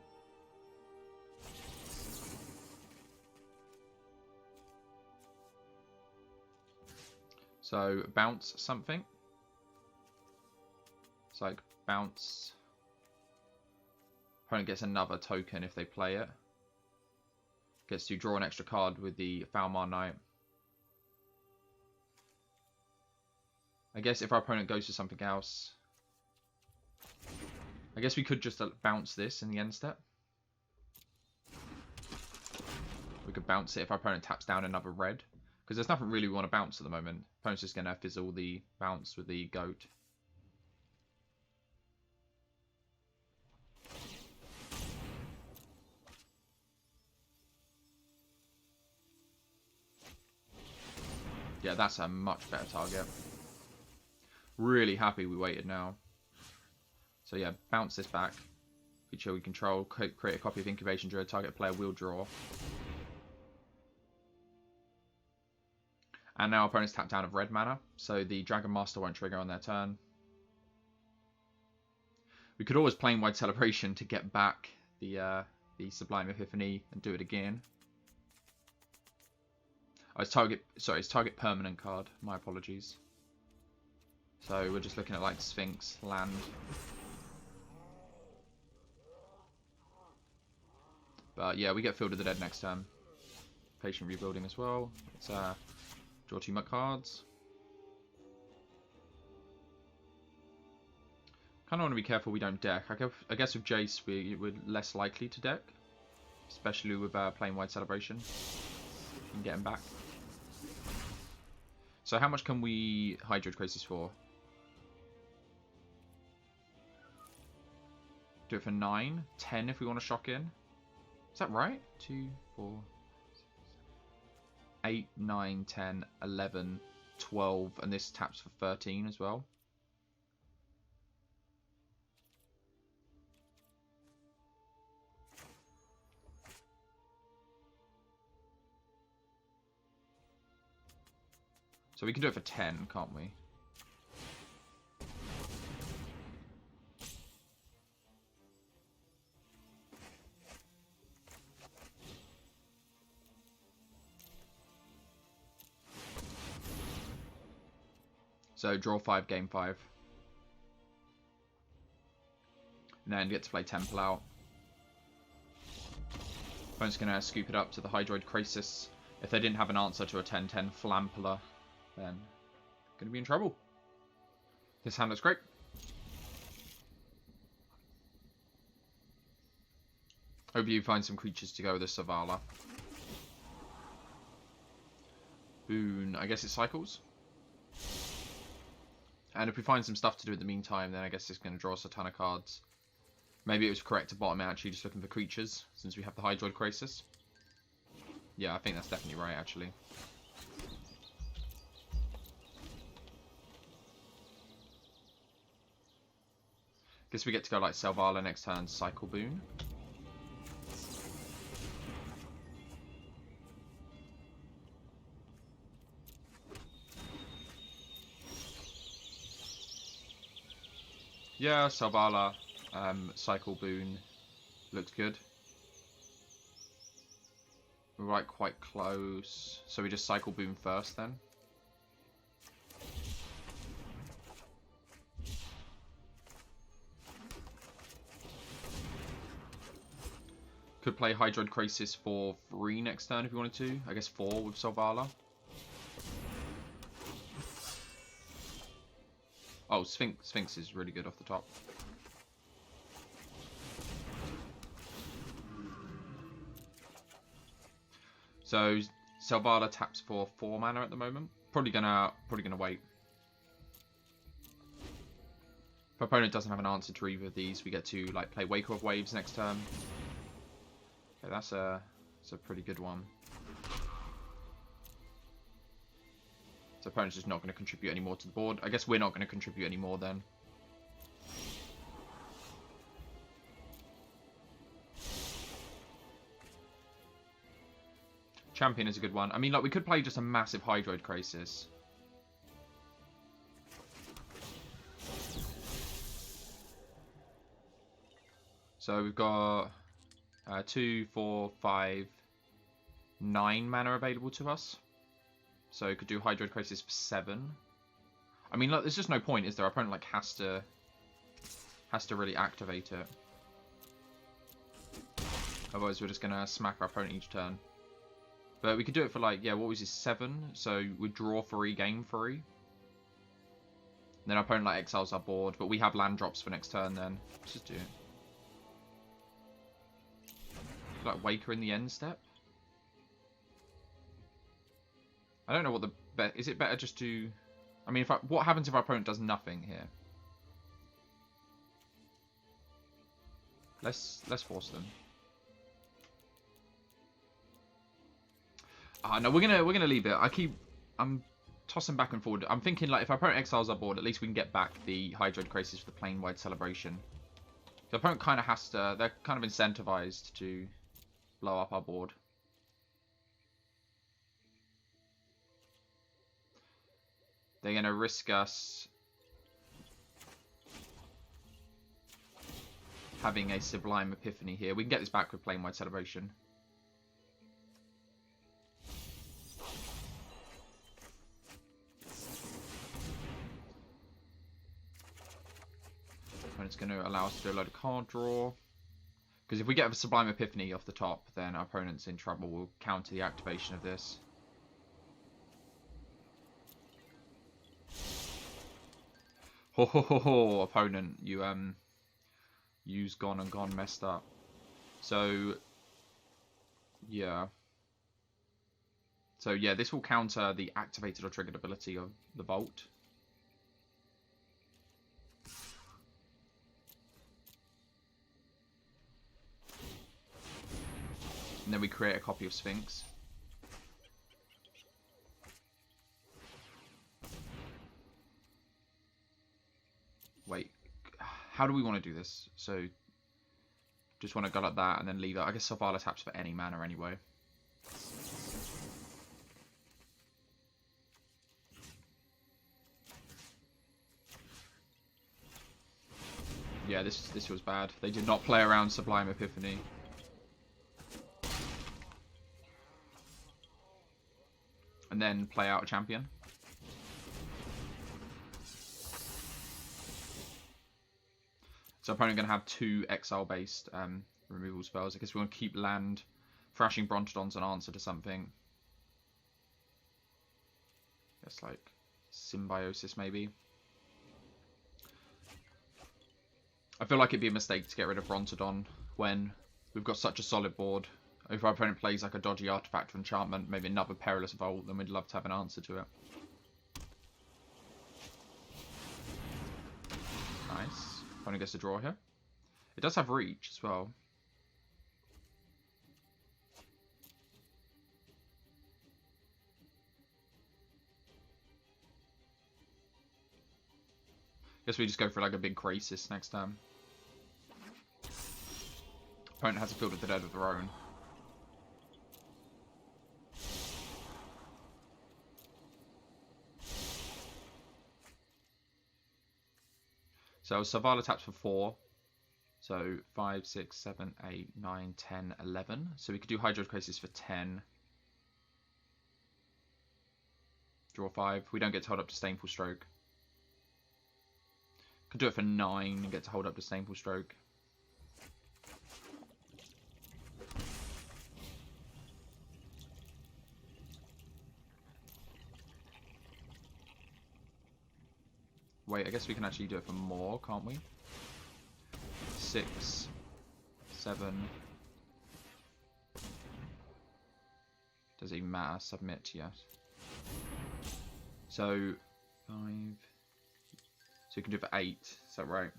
So, bounce something. It's like bounce. Opponent gets another token if they play it. Gets to draw an extra card with the Falmar Knight. I guess if our opponent goes to something else, I guess we could just bounce this in the end step. We could bounce it if our opponent taps down another red. Because there's nothing really we want to bounce at the moment. Opponent's just going to fizzle the bounce with the goat. Yeah, that's a much better target. Really happy we waited now. So yeah, bounce this back. Creature we control, create a copy of Incubation Druid, target player will draw. And now our opponent's tapped down of red mana, so the Dragon Master won't trigger on their turn. We could always Planewide Celebration to get back the Sublime Epiphany and do it again. Oh, it's target permanent card. My apologies. So we're just looking at like Sphinx, land. But yeah, we get Field of the Dead next turn. Patient Rebuilding as well. Let's draw 2 more cards. Kind of want to be careful we don't deck. I guess with Jace we're less likely to deck. Especially with Planewide Celebration. And get him back. So how much can we Hydroid Krasis for? Do it for 9, 10 if we want to shock in. Is that right? 2, 4, 8, 9, 10, 11, 12, and this taps for 13 as well. So we can do it for 10, can't we? So draw 5, game 5. And then get to play Temple out. Opponent's going to scoop it up to the Hydroid Krasis. If they didn't have an answer to a 10-10 Flampolar, then going to be in trouble. This hand looks great. Hope you find some creatures to go with the Savala. Boon, I guess it cycles. And if we find some stuff to do in the meantime, then I guess it's going to draw us a ton of cards. Maybe it was correct to bottom out actually just looking for creatures, since we have the Hydroid Krasis. Yeah, I think that's definitely right, actually. Guess we get to go like Selvala next turn, Cycle Boon. Yeah, Selvala, Cycle Boon looks good. We're right quite close, so we just Cycle Boon first then. Could play Hydroid Krasis for 3 next turn if you wanted to. I guess 4 with Selvala. Oh, Sphinx is really good off the top. So Selvala taps for 4 mana at the moment. Probably gonna wait. If opponent doesn't have an answer to either of these, we get to like play Waker of Waves next turn. Okay, that's a pretty good one. So opponent's just not going to contribute any more to the board. I guess we're not going to contribute any more then. Champion is a good one. I mean, like, we could play just a massive Hydroid Crisis. So we've got 2, 4, 5, 9 mana available to us. So we could do Hydroid Crisis for 7. I mean, look, there's just no point, is there? Our opponent like has to really activate it. Otherwise, we're just gonna smack our opponent each turn. But we could do it for, like, yeah, what was this, 7? So we'd draw 3, game 3. Then our opponent, like, exiles our board, but we have land drops for next turn then. Let's just do it. Like, Waker in the end step? I don't know what the bet is. It better just to... I mean, what happens if our opponent does nothing here? Let's force them. No, we're gonna leave it. I'm tossing back and forward. I'm thinking, like, if our opponent exiles our board, at least we can get back the Hydroid Crisis for the plane-wide celebration. The opponent kind of has to. They're kind of incentivized to blow up our board. They're gonna risk us having a Sublime Epiphany here. We can get this back with plane-wide celebration. It's going to allow us to do a load of card draw. Because if we get a Sublime Epiphany off the top, then our opponent's in trouble. We'll counter the activation of this. Ho ho ho ho, opponent, you's gone and gone messed up. So yeah. So yeah, this will counter the activated or triggered ability of the Bolt. And then we create a copy of Sphinx. Wait, how do we want to do this? So, just want to go like that and then leave it. I guess Savala taps for any mana anyway. Yeah, this was bad. They did not play around Sublime Epiphany. And then play out a champion. So opponent going to have 2 exile-based removal spells. I guess we want to keep land, Thrashing Brontodon's an answer to something. I guess like Symbiosis maybe. I feel like it'd be a mistake to get rid of Brontodon when we've got such a solid board. If our opponent plays like a dodgy artifact of enchantment, maybe another Perilous Vault, then we'd love to have an answer to it. Nice. Opponent gets to draw here. It does have reach as well. Guess we just go for like a big Crisis next time. Opponent has a Field of the Dead of their own. So Savala taps for 4. So 5, 6, 7, 8, 9, 10, 11. So we could do Hydroid Crisis for 10. Draw 5. We don't get to hold up Disdainful Stroke. Could do it for 9 and get to hold up Disdainful Stroke. Wait, I guess we can actually do it for more, can't we? 6, 7. Does it even matter? Submit, yes. So 5. So you can do it for 8. Is that right?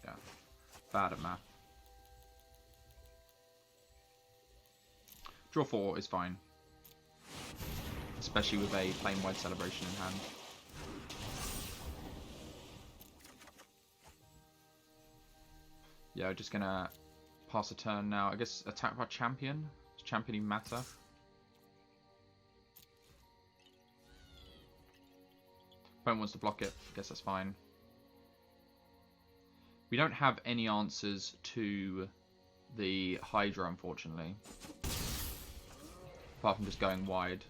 Yeah. Bad at math. Draw 4 is fine. especially with a plane-wide celebration in hand. Yeah, just gonna pass a turn now. I guess attack our champion. Does champion even matter? Opponent wants to block it. I guess that's fine. We don't have any answers to the Hydra, unfortunately. Apart from just going wide.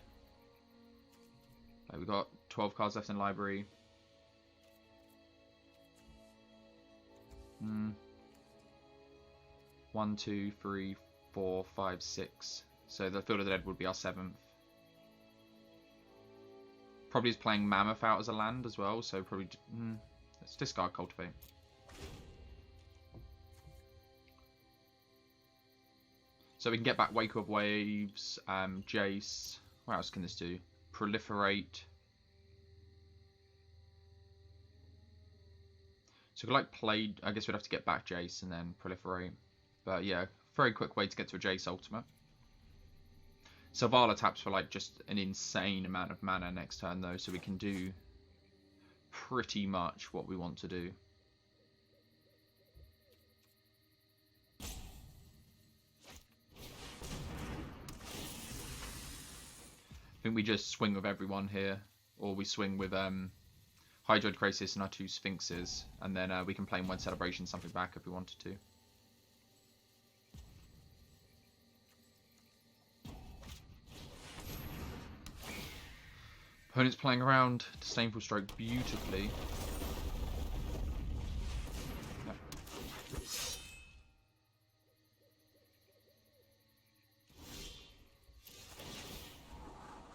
We've got 12 cards left in library. 1, 2, 3, 4, 5, 6. So the Field of the Dead would be our 7th. Probably is playing Mammoth out as a land as well, so probably... let's discard Cultivate. So we can get back Wake of Waves, Jace. What else can this do? Proliferate. So like played, I guess we'd have to get back Jace and then Proliferate. But yeah, very quick way to get to a Jace Ultimate. Zavala taps for like just an insane amount of mana next turn though, so we can do pretty much what we want to do. I think we just swing with everyone here, or we swing with Hydroid Krasis and our 2 Sphinxes, and then we can play in one celebration something back if we wanted to. Opponent's playing around Disdainful Stroke beautifully. Yep.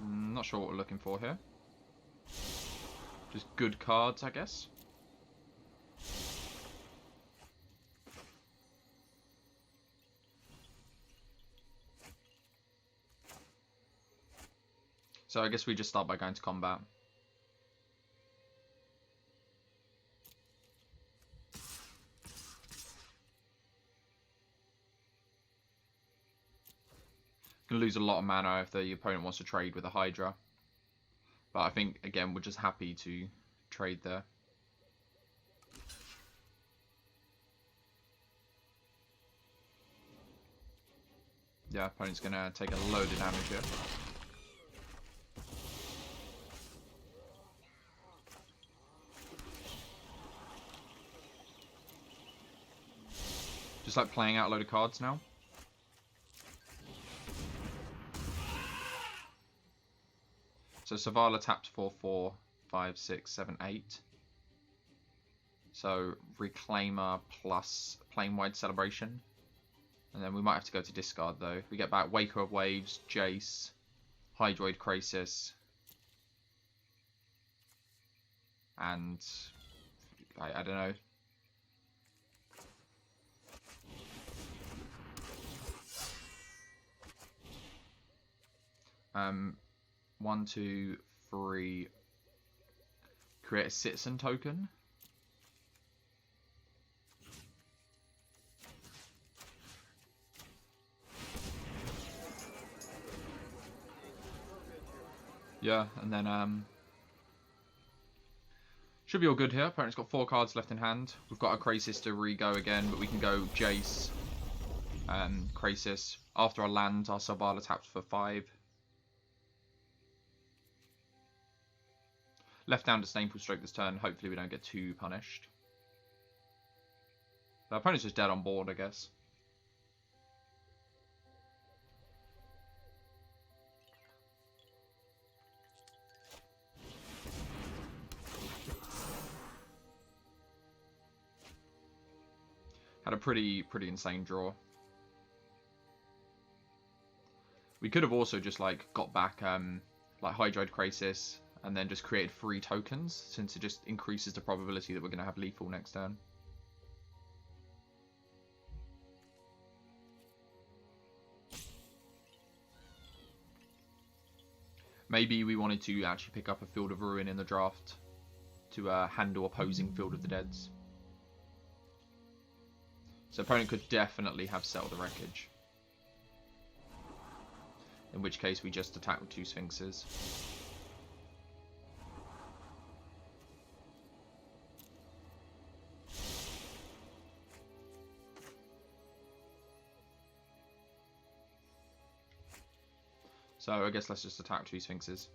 Not sure what we're looking for here. Just good cards, I guess. So I guess we just start by going to combat. Gonna lose a lot of mana if the opponent wants to trade with a Hydra. But I think, again, we're just happy to trade there. Yeah, opponent's gonna take a load of damage here. Just like playing out a load of cards now. So Zavala tapped for 4, 5, 6, 7, 8. So Reclaimer plus Plane-Wide Celebration. And then we might have to go to discard though. We get back Waker of Waves, Jace, Hydroid Krasis. And I don't know. One, 2, 3. Create a citizen token. Yeah, and then should be all good here. Opponent's got 4 cards left in hand. We've got a Krasis to re-go again, but we can go Jace, Krasis. After our land, our Zavala taps for 5. Left down Disdainful Stroke this turn. Hopefully we don't get too punished. The opponent's just dead on board, I guess. Had a pretty insane draw. We could have also just like got back like Hydroid Krasis and then just created 3 tokens, since it just increases the probability that we're going to have lethal next turn. Maybe we wanted to actually pick up a Field of Ruin in the draft to handle opposing Field of the Deads. So opponent could definitely have Settle the Wreckage. In which case we just attack with 2 Sphinxes. So I guess let's just attack 2 Sphinxes.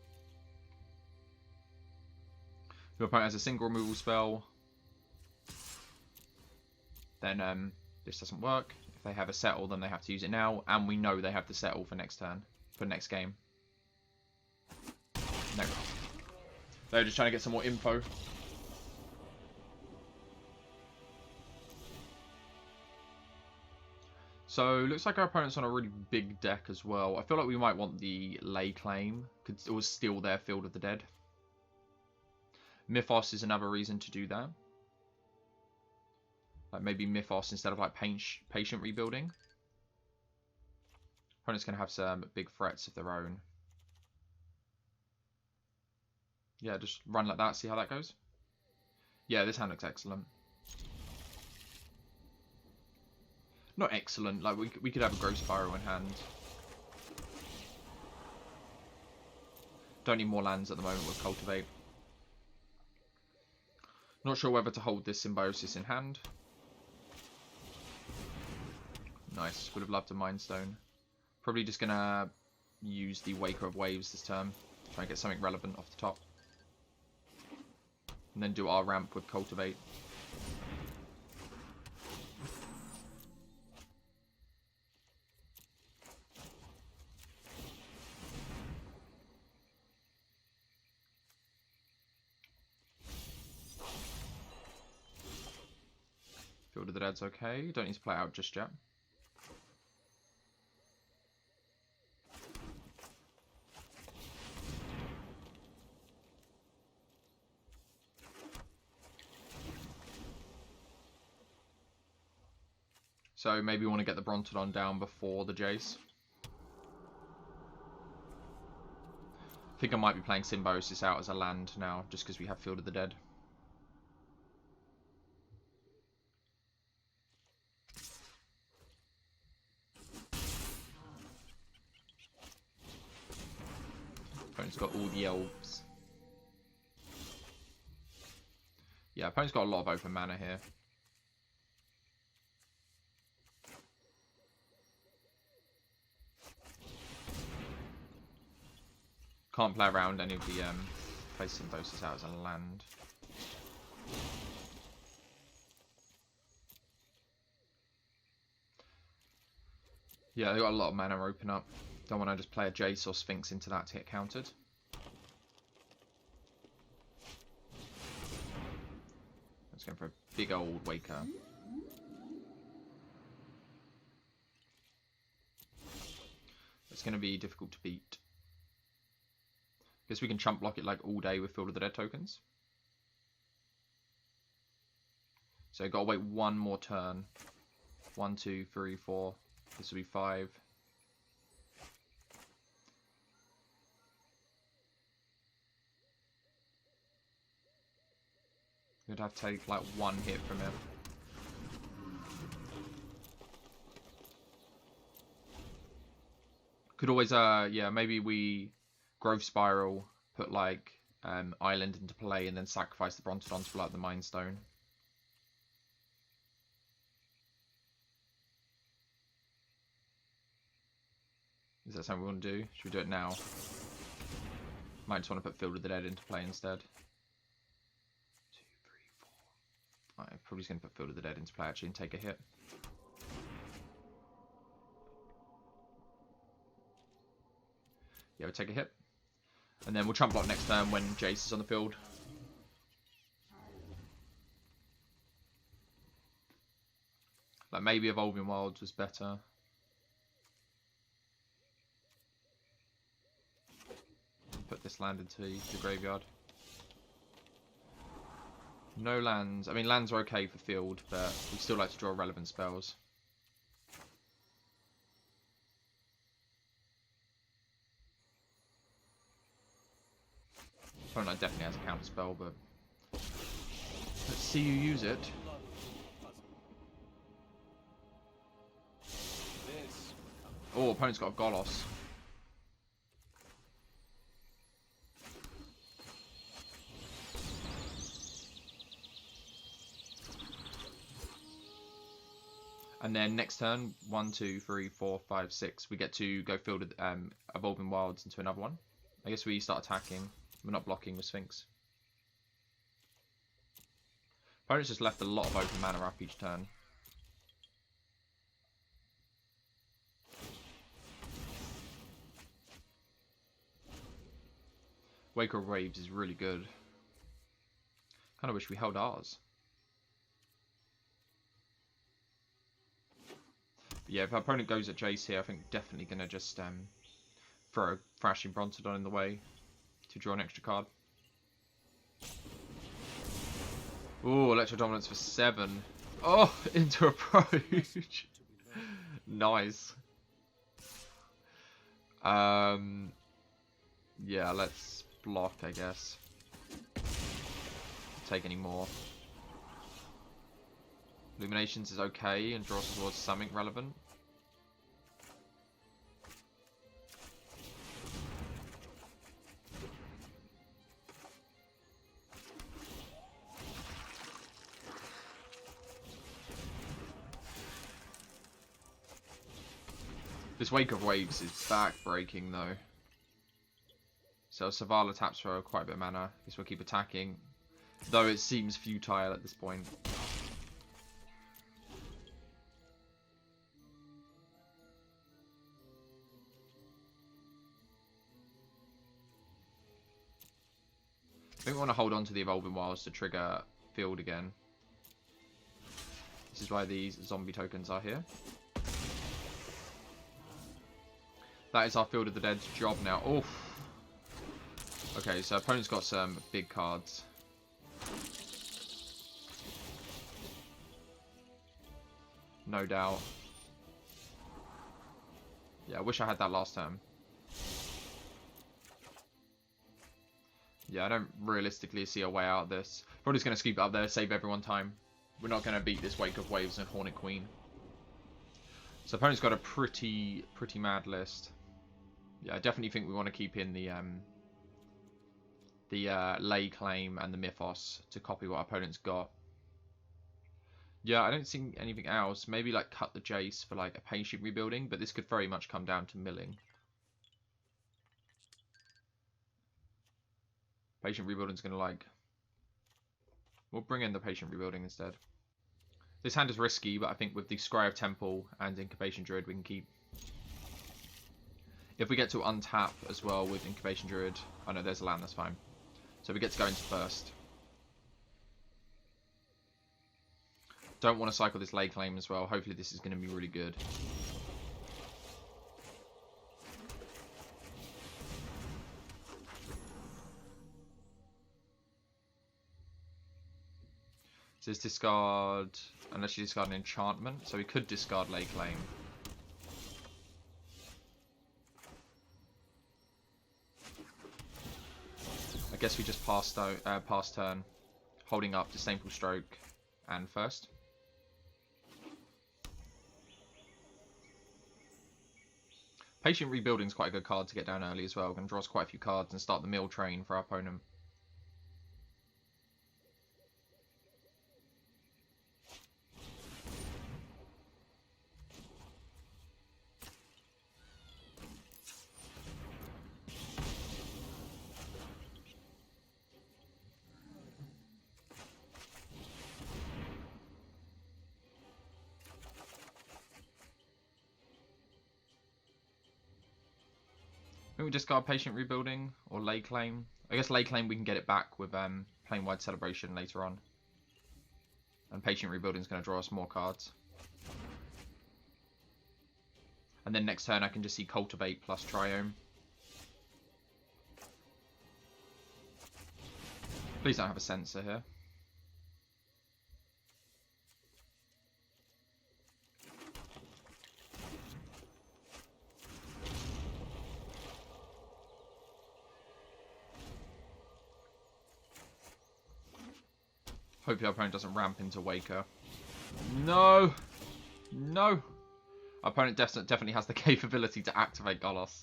Your opponent has a single removal spell. Then this doesn't work. If they have a settle, then they have to use it now. And we know they have the settle for next turn. For next game. No. They're just trying to get some more info. So, looks like our opponent's on a really big deck as well. I feel like we might want the Lay Claim. Could always steal their Field of the Dead. Mythos is another reason to do that. Like maybe Mythos instead of like Patient Rebuilding. Opponent's going to have some big threats of their own. Yeah, just run like that, see how that goes. Yeah, this hand looks excellent. Not excellent, like we could have a Growth Spiral in hand. Don't need more lands at the moment with Cultivate. Not sure whether to hold this Symbiosis in hand. Nice, would have loved a Mind Stone. Probably just gonna use the Waker of Waves this turn. Try and get something relevant off the top. And then do our ramp with Cultivate. Field of the Dead's okay. Don't need to play it out just yet. So maybe we want to get the Brontodon down before the Jace. I think I might be playing Symbiosis out as a land now, just because we have Field of the Dead. Opponent's got all the elves. Yeah, opponent's got a lot of open mana here. Can't play around any of the play Symbiosis out as a land. Yeah, they got a lot of mana open up. Don't want to just play a Jace or Sphinx into that to get countered. Let's go for a big old Waker. It's going to be difficult to beat. Guess we can chump block it like all day with Field of the Dead tokens. So gotta wait one more turn. 1, 2, 3, 4. This will be 5. We'd have to take like 1 hit from it. Could always, yeah, maybe we Growth Spiral, put like Island into play, and then sacrifice the Brontodons for like the Mind Stone. Is that something we want to do? Should we do it now? Might just want to put Field of the Dead into play instead. 2, 3, 4. I'm probably just going to put Field of the Dead into play actually and take a hit. Yeah, we'll take a hit. And then we'll chump block next turn when Jace is on the field. Like maybe Evolving Wilds was better. Put this land into the graveyard. No lands. I mean, lands are okay for field, but we still like to draw relevant spells. Opponent definitely has a counter spell, but let's see you use it. Oh, opponent's got a Golos. And then next turn, 1, 2, 3, 4, 5, 6, we get to go field Evolving Wilds into another one. I guess we start attacking. We're not blocking with Sphinx. Opponent's just left a lot of open mana up each turn. Wake of Waves is really good. Kind of wish we held ours. But yeah, if our opponent goes at Jace here, I think definitely going to just throw a Thrashing Brontodon in the way to draw an extra card. Ooh, Electro Dominance for 7. Oh, into approach. Nice. Yeah, let's block, I guess. Take any more. Illuminations is okay and draws towards something relevant. This Wake of Waves is back-breaking though. So Savala taps for quite a bit of mana. Guess we'll keep attacking. Though it seems futile at this point. I think we want to hold on to the Evolving Wilds to trigger field again. This is why these zombie tokens are here. That is our Field of the Dead's job now. Oof. Okay, so opponent's got some big cards. No doubt. Yeah, I wish I had that last turn. Yeah, I don't realistically see a way out of this. Probably just going to scoop it up there, save everyone time. We're not going to beat this Wake of Waves and Hornet Queen. So opponent's got a pretty mad list. Yeah, I definitely think we want to keep in the Lay Claim and the Mythos to copy what our opponent's got. Yeah, I don't see anything else. Maybe like cut the Jace for like a patient rebuilding, but this could very much come down to milling. Patient rebuilding is going to like... We'll bring in the patient rebuilding instead. This hand is risky, but I think with the Scry of Temple and Incubation Druid we can keep. If we get to untap as well with Incubation Druid... Oh no, there's a land, that's fine. So we get to go into first. Don't want to cycle this Lay Claim as well. Hopefully this is going to be really good. So this discard, unless you discard an enchantment, so we could discard Lay Claim. I guess we just pass turn, holding up Disdainful Stroke and first. Patient Rebuilding is quite a good card to get down early as well. We're going to draw us quite a few cards and start the mill train for our opponent. Maybe we discard Patient Rebuilding or Lay Claim. I guess Lay Claim we can get it back with Plane Wide Celebration later on. And Patient Rebuilding is going to draw us more cards. And then next turn I can just see Cultivate plus Triome. Please don't have a Censor here. Hopefully our opponent doesn't ramp into Waker. No! No! Our opponent definitely has the capability to activate Golos.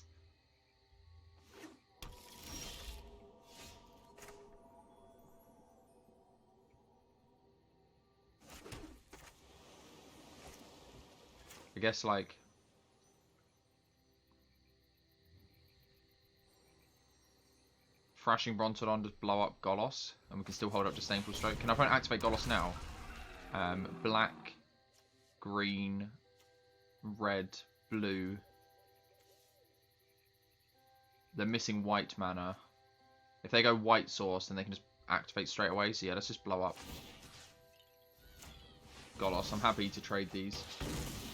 I guess, like... Thrashing Brontodon to blow up Golos, and we can still hold up Disdainful Stroke. Can our opponent activate Golos now? Black, green, red, blue. They're missing white mana. If they go white source, then they can just activate straight away. So yeah, let's just blow up Golos. I'm happy to trade these.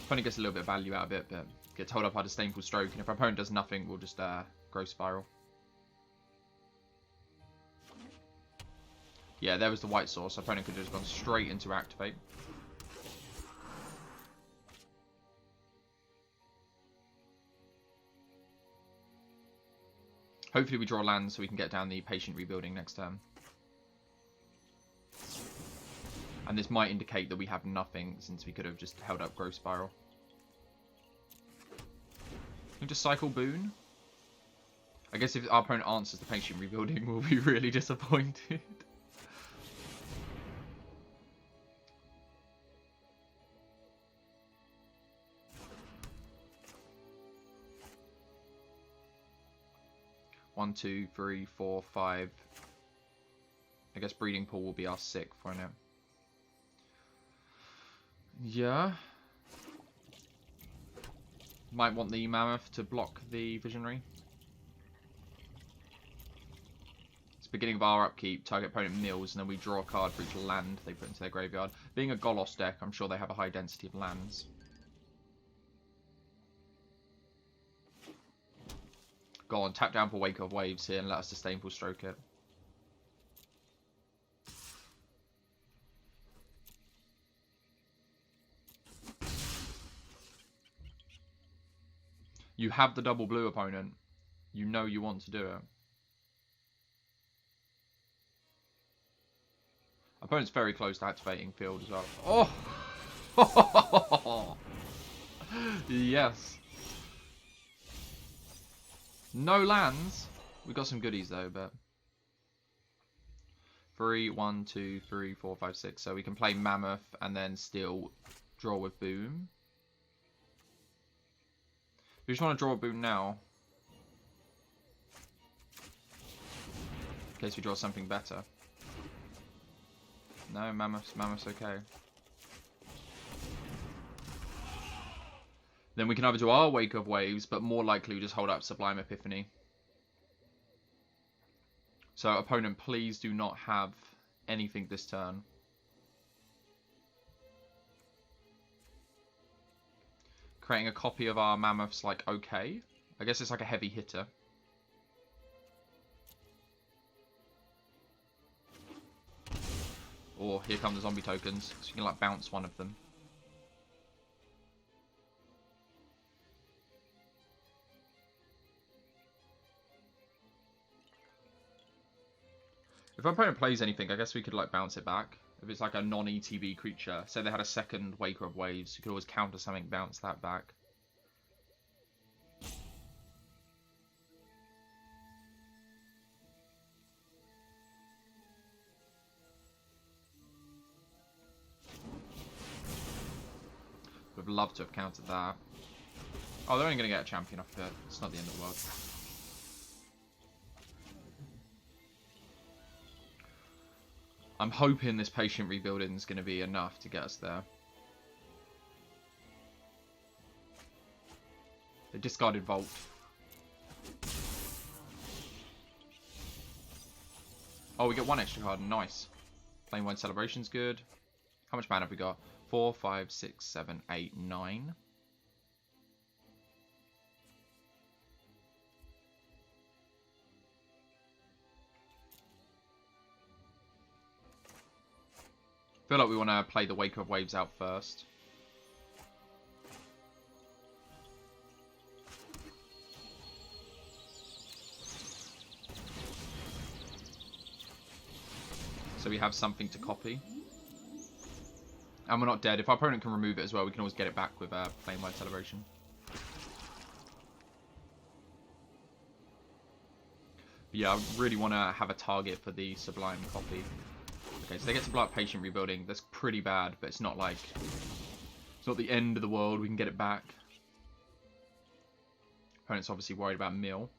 Opponent gets a little bit of value out of it, but gets held up by Disdainful Stroke. And if our opponent does nothing, we'll just Growth Spiral. Yeah, there was the white source. Our opponent could have just gone straight into activate. Hopefully we draw land so we can get down the Patient Rebuilding next turn. And this might indicate that we have nothing, since we could have just held up Growth Spiral. We just cycle Boon. I guess if our opponent answers the Patient Rebuilding, we'll be really disappointed. One, two, three, four, five. I guess Breeding Pool will be our 6th, won't it? Yeah. Might want the Mammoth to block the Visionary. It's the beginning of our upkeep. Target opponent mills, and then we draw a card for each land they put into their graveyard. Being a Golos deck, I'm sure they have a high density of lands. Go on, tap down for Wake of Waves here and let us Disdainful Stroke it. You have the double blue opponent. You know you want to do it. Opponent's very close to activating field as well. Oh! Yes. No lands. We got some goodies though, but 3, 1, 2, 3, 4, 5, 6. So we can play Mammoth and then still draw with Boom. We just want to draw a Boom now, in case we draw something better. No, Mammoth's okay. Then we can either do our Wake of Waves, but more likely we just hold up Sublime Epiphany. So opponent, please do not have anything this turn. Creating a copy of our Mammoth's like okay. I guess it's like a heavy hitter. Or here come the zombie tokens, so you can like bounce one of them. If our opponent plays anything, I guess we could like bounce it back. If it's like a non-ETB creature, say they had a second Waker of Waves, you could always counter something, bounce that back. Would have loved to have countered that. Oh, they're only going to get a champion off it. It's not the end of the world. I'm hoping this Patient Rebuilding is going to be enough to get us there. They discarded Vault. Oh, we get one extra card. Nice. Playing Wine Celebration's good. How much mana have we got? 4, 5, 6, 7, 8, 9. I feel like we want to play the Wake of Waves out first. So we have something to copy. And we're not dead. If our opponent can remove it as well, we can always get it back with Flame-Wide Celebration. But yeah, I really want to have a target for the Sublime copy. Okay, so they get to blow up Patient Rebuilding. That's pretty bad, but it's not not the end of the world. We can get it back. Opponent's obviously worried about mill.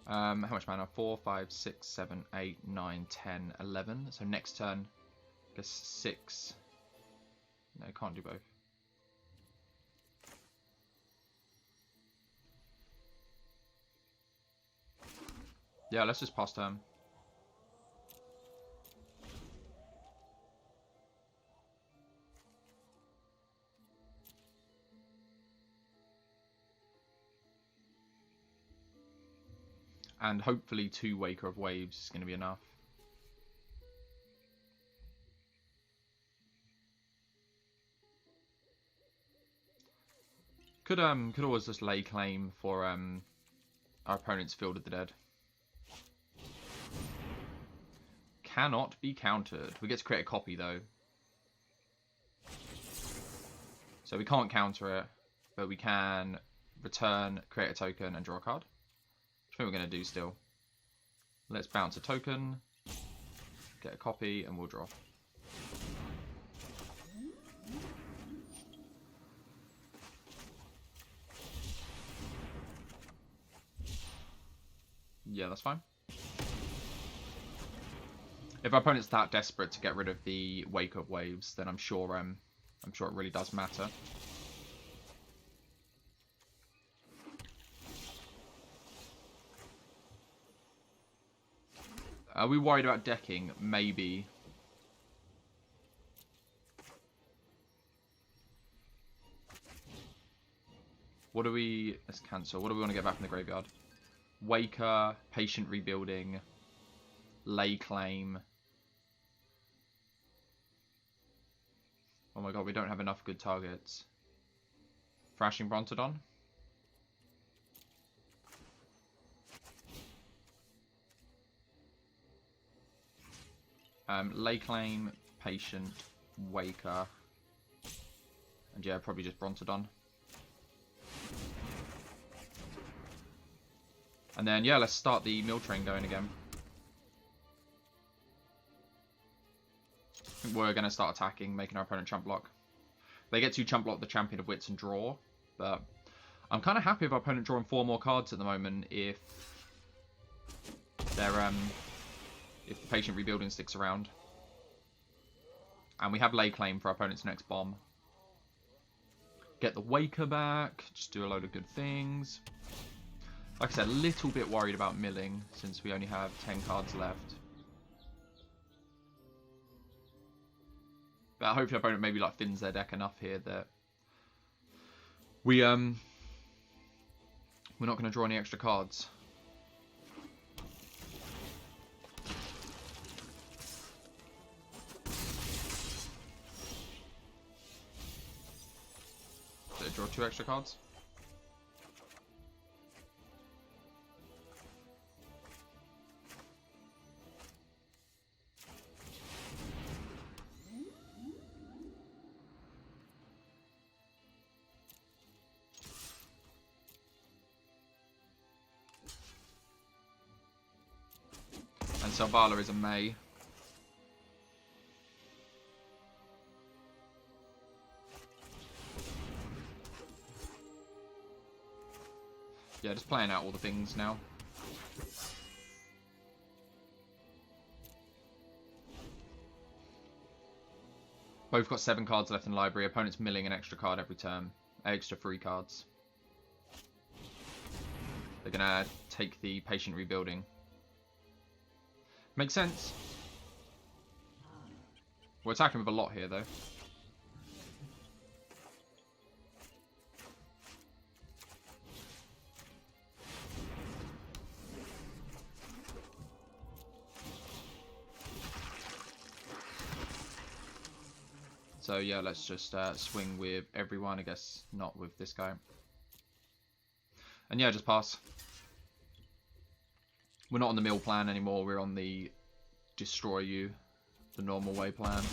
How much mana? 4, 5, 6, 7, 8, 9, 10, 11. So next turn, I guess 6. No, can't do both. Yeah, let's just pass turn. And hopefully 2 Waker of Waves is going to be enough. Could always just lay claim for our opponent's Field of the Dead. Cannot be countered. We get to create a copy though. So we can't counter it, but we can return, create a token, and draw a card. Which I think we're going to do still. Let's bounce a token, get a copy, and we'll draw. Yeah, that's fine. If our opponent's that desperate to get rid of the Wake Up Waves, then I'm sure it really does matter. Are we worried about decking? Maybe. What do we... Let's cancel. What do we want to get back from the graveyard? Waker, Patient Rebuilding, Lay Claim. Oh my god, we don't have enough good targets. Thrashing Brontodon. Lay Claim, Patient, Waker, and yeah, probably just Brontodon. And then, yeah, let's start the mill train going again. I think we're going to start attacking, making our opponent chump block. They get to chump block the Champion of Wits and draw, but I'm kind of happy with our opponent drawing 4 more cards at the moment if they're if the Patient Rebuilding sticks around. And we have Lay Claim for our opponent's next bomb. Get the Waker back, just do a load of good things. Like I said, a little bit worried about milling since we only have 10 cards left. But hopefully our opponent maybe like thins their deck enough here that we're not going to draw any extra cards. Did I draw 2 extra cards? Salvala is a May. Yeah, just playing out all the things now. Both got 7 cards left in the library. Opponent's milling an extra card every turn. Extra 3 cards. They're gonna take the Patient Rebuilding. Makes sense. We're attacking with a lot here, though. So yeah, let's just swing with everyone. I guess not with this guy. And yeah, just pass. We're not on the mill plan anymore, we're on the destroy you, the normal way plan.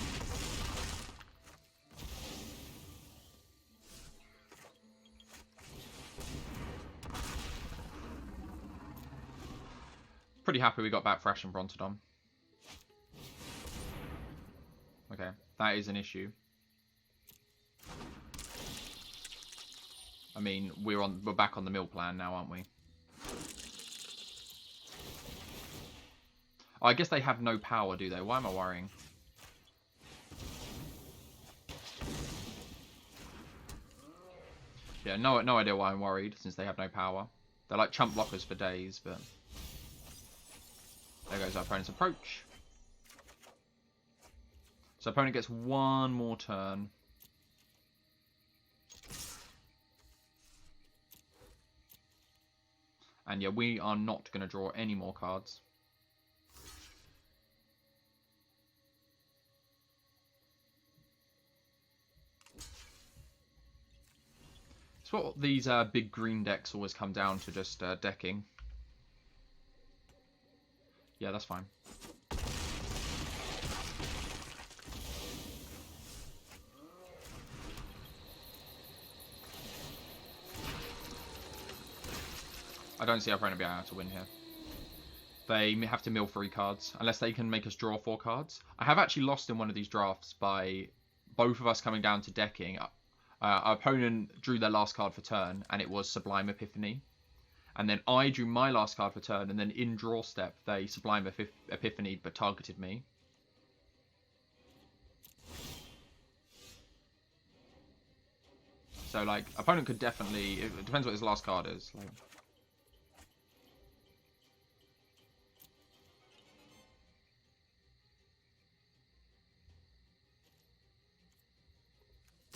Pretty happy we got back Thrash and Brontodon. That is an issue. I mean, we're back on the mill plan now, aren't we? Oh, I guess they have no power, do they? Why am I worrying? Yeah, no idea why I'm worried, since they have no power. They're like chump blockers for days, but... There goes our opponent's approach. So opponent gets one more turn. And yeah, we are not going to draw any more cards. It's what these big green decks always come down to, just decking. Yeah, that's fine. I don't see our opponent being able to win here. They have to mill 3 cards, unless they can make us draw 4 cards. I have actually lost in one of these drafts by both of us coming down to decking. Our opponent drew their last card for turn, and it was Sublime Epiphany. And then I drew my last card for turn, and then in draw step, they Sublime Epiphany but targeted me. So, like, opponent could definitely... It depends what his last card is. Like,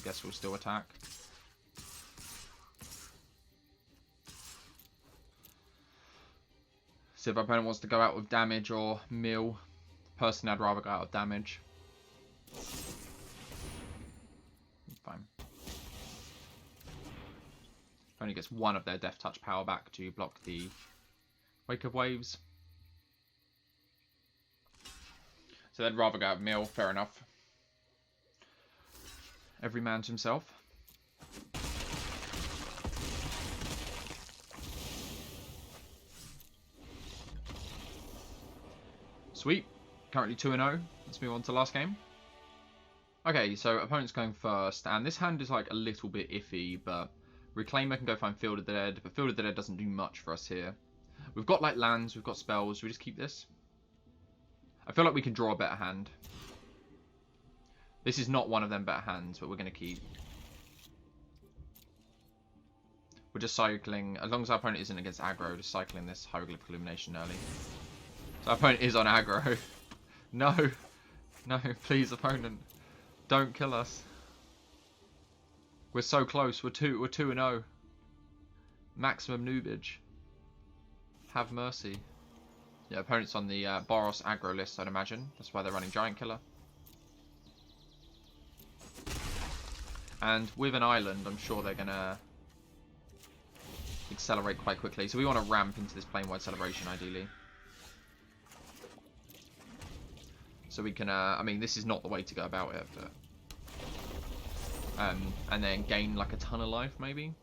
guess we'll still attack. See if our opponent wants to go out with damage or mill. Personally, I'd rather go out with damage. Fine. Only gets one of their Death Touch power back to block the Wake of Waves. So they'd rather go out with mill, fair enough. Every man to himself. Sweet. Currently 2-0. Let's move on to the last game. Okay, so opponent's going first, and this hand is like a little bit iffy, but Reclaimer can go find Field of the Dead, but Field of the Dead doesn't do much for us here. We've got like lands, we've got spells, we just keep this. I feel like we can draw a better hand. This is not one of them better hands, but we're going to keep. We're just cycling, as long as our opponent isn't against aggro, just cycling this Hieroglyphic Illumination early. So our opponent is on aggro. No. No, please, opponent. Don't kill us. We're so close. We're 2-0. Maximum noobage. Have mercy. Yeah, opponent's on the Boros aggro list, I'd imagine. That's why they're running Giant Killer. And with an island, I'm sure they're going to accelerate quite quickly. So we want to ramp into this plane-wide celebration, ideally. So we can, I mean, this is not the way to go about it, but... and then gain, like, a ton of life, maybe?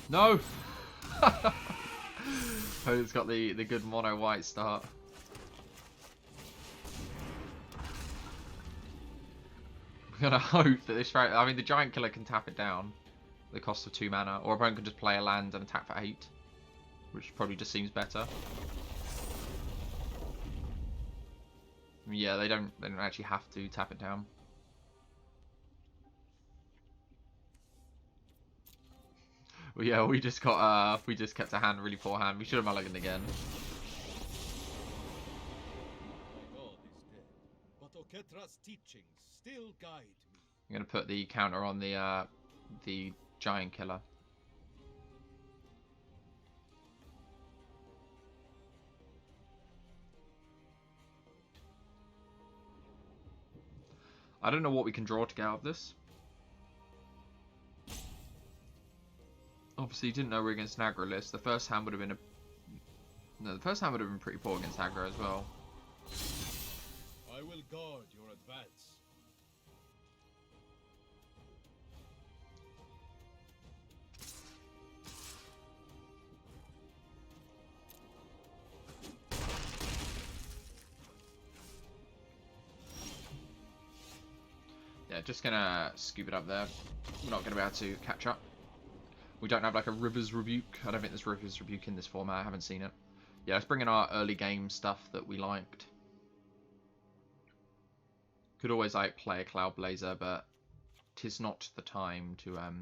No! Oh, it's got the good mono white start. We're gonna hope that this right. I mean, the Giant Killer can tap it down, the cost of 2 mana, or opponent can just play a land and attack for 8, which probably just seems better. I mean, yeah, they don't actually have to tap it down. Well, yeah, we just kept a hand really poor hand. We should have mulliganed again. But Oketra's teachings still guide me. I'm gonna put the counter on the Giant Killer. I don't know what we can draw to get out of this. Obviously, didn't know we were against an aggro list. The first hand would have been the first hand would have been pretty poor against aggro as well. I will guard your advance. Yeah, just gonna scoop it up there. We're not gonna be able to catch up. We don't have like a River's Rebuke. I don't think there's River's Rebuke in this format. I haven't seen it. Yeah, let's bring in our early game stuff that we liked. Could always like play a Cloud Blazer, but 'tis not the time to I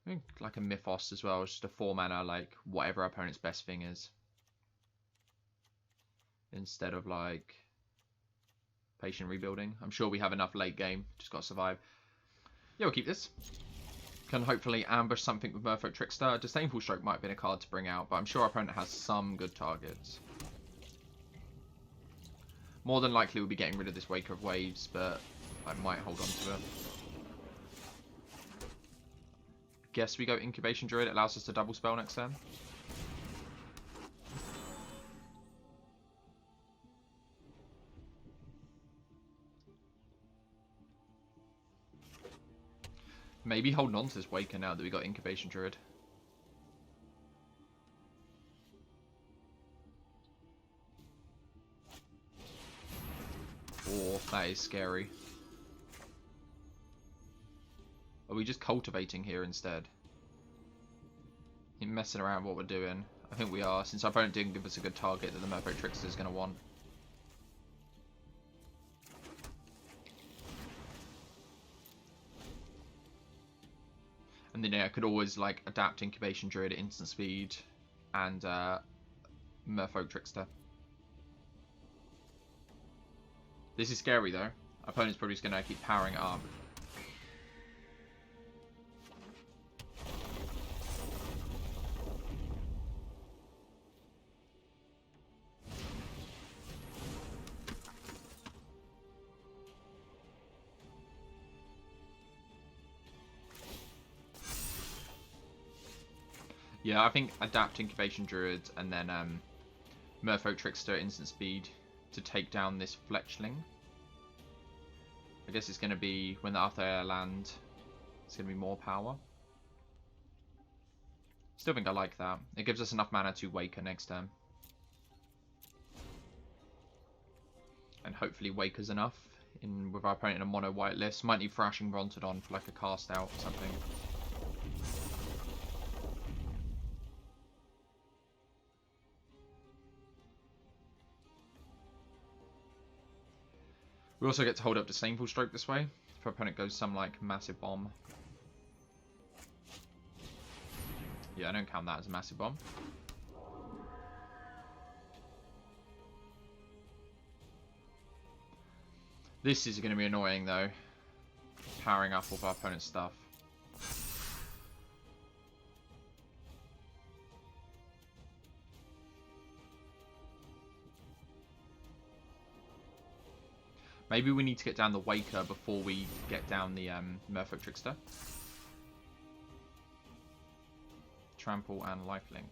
think like a Mythos as well. It's just a 4-mana like whatever our opponent's best thing is. Instead of like patient rebuilding. I'm sure we have enough late game. Just got to survive. Yeah, we'll keep this. Can hopefully ambush something with Merfolk Trickster. Disdainful Stroke might have been a card to bring out, but I'm sure our opponent has some good targets. More than likely we'll be getting rid of this Waker of Waves, but I might hold on to it. Guess we go Incubation Druid. It allows us to double spell next turn. Maybe holding on to this Waker now that we got Incubation Druid. Oh, that is scary. Are we just cultivating here instead? You're messing around with what we're doing. I think we are, since our opponent didn't give us a good target that the Merfolk Trickster is going to want. And then yeah, I could always like adapt Incubation Druid at instant speed and Merfolk Trickster. This is scary though. Our opponent's probably just going to keep powering it up. Yeah, I think adapt Incubation Druid and then Merfolk Trickster instant speed to take down this Fletchling. I guess it's going to be when after I land, it's going to be more power. Still think I like that. It gives us enough mana to Waker next turn. And hopefully Waker's enough with our opponent in a mono white list. Might need Thrashing Brontodon for like a cast out or something. We also get to hold up Disdainful Stroke this way, if our opponent goes some like massive bomb. Yeah, I don't count that as a massive bomb. This is going to be annoying though, powering up all of our opponent's stuff. Maybe we need to get down the Waker before we get down the Merfolk Trickster. Trample and Lifelink.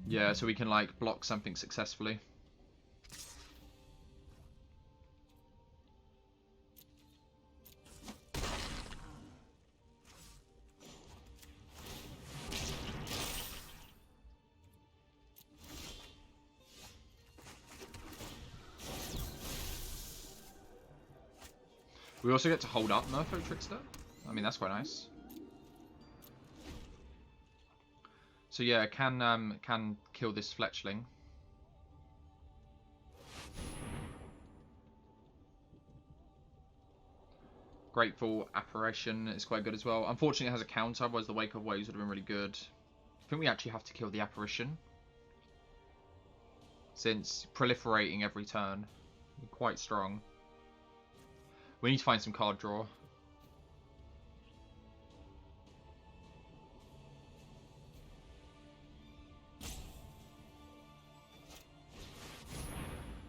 Yeah, so we can like block something successfully. We also get to hold up Merfolk Trickster. I mean, that's quite nice. So yeah, can kill this Fletchling. Grateful Apparition is quite good as well. Unfortunately, it has a counter, otherwise the Wake of Waves would have been really good. I think we actually have to kill the Apparition, since proliferating every turn. Quite strong. We need to find some card draw.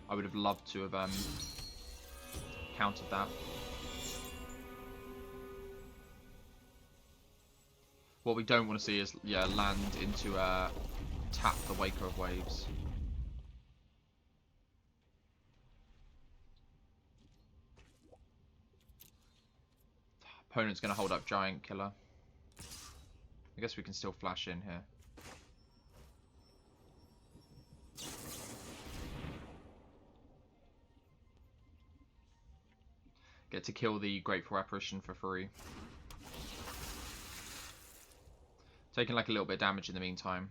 I would have loved to have countered that. What we don't want to see is, yeah, land into tap the Waker of Waves. Opponent's going to hold up Giant Killer. I guess we can still flash in here. Get to kill the Grateful Apparition for free. Taking like a little bit of damage in the meantime.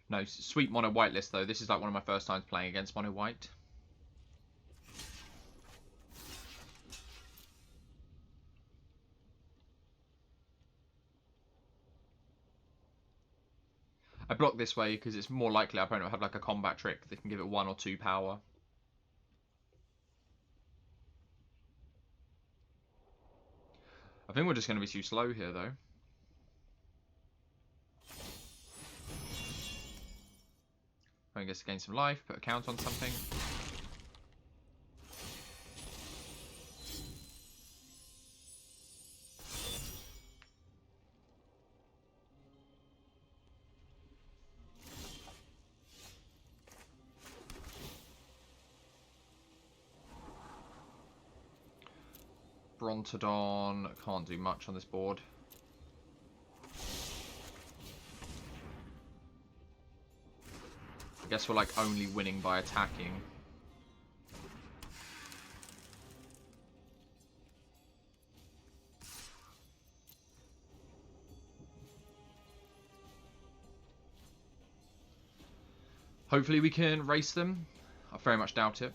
No, sweet mono white list though. This is like one of my first times playing against mono white. I block this way because it's more likely our opponent will have like a combat trick that can give it 1 or 2 power. I think we're just going to be too slow here though. I guess to gain some life, put a count on something. Brontodon, can't do much on this board. I guess we're like only winning by attacking. Hopefully we can race them. I very much doubt it.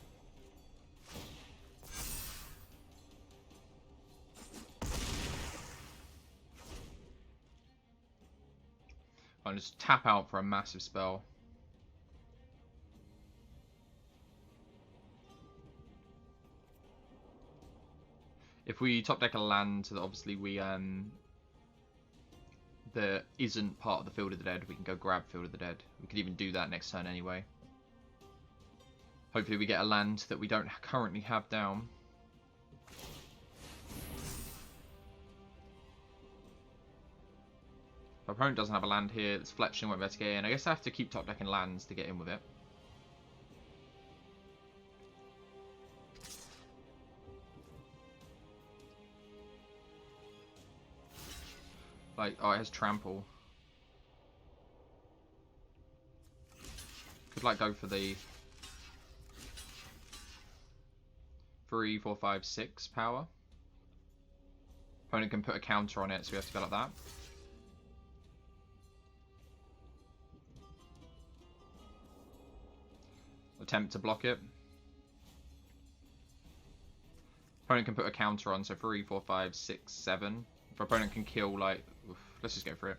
I'll just tap out for a massive spell. If we top deck a land that obviously we that isn't part of the Field of the Dead, we can go grab Field of the Dead. We could even do that next turn anyway. Hopefully we get a land that we don't currently have down. If our opponent doesn't have a land here, this Fletchling won't be able to get in. I guess I have to keep top decking lands to get in with it. Like, oh, it has trample. Could like go for the 3, 4, 5, 6 power. Opponent can put a counter on it, so we have to go like that. Attempt to block it. Opponent can put a counter on, so 3, 4, 5, 6, 7. If our opponent can kill, like, oof, let's just go for it.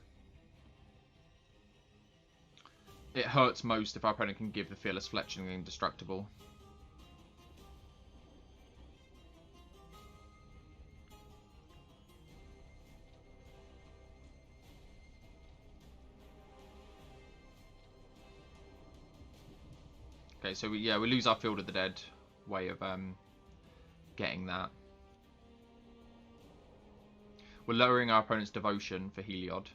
It hurts most if our opponent can give the Fearless Fletchling indestructible. Okay, so we lose our Field of the Dead way of getting that. We're lowering our opponent's devotion for Heliod.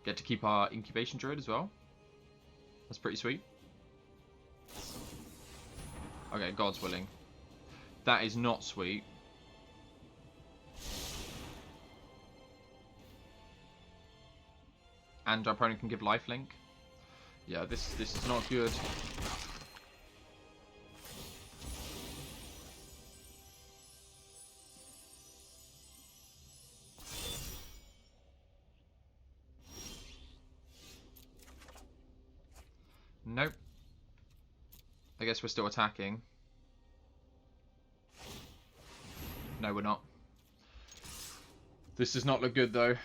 Get to keep our Incubation Druid as well. That's pretty sweet. Okay, God's willing. That is not sweet. And our opponent can give lifelink. Yeah, this is not good. Nope. I guess we're still attacking. No, we're not. This does not look good, though.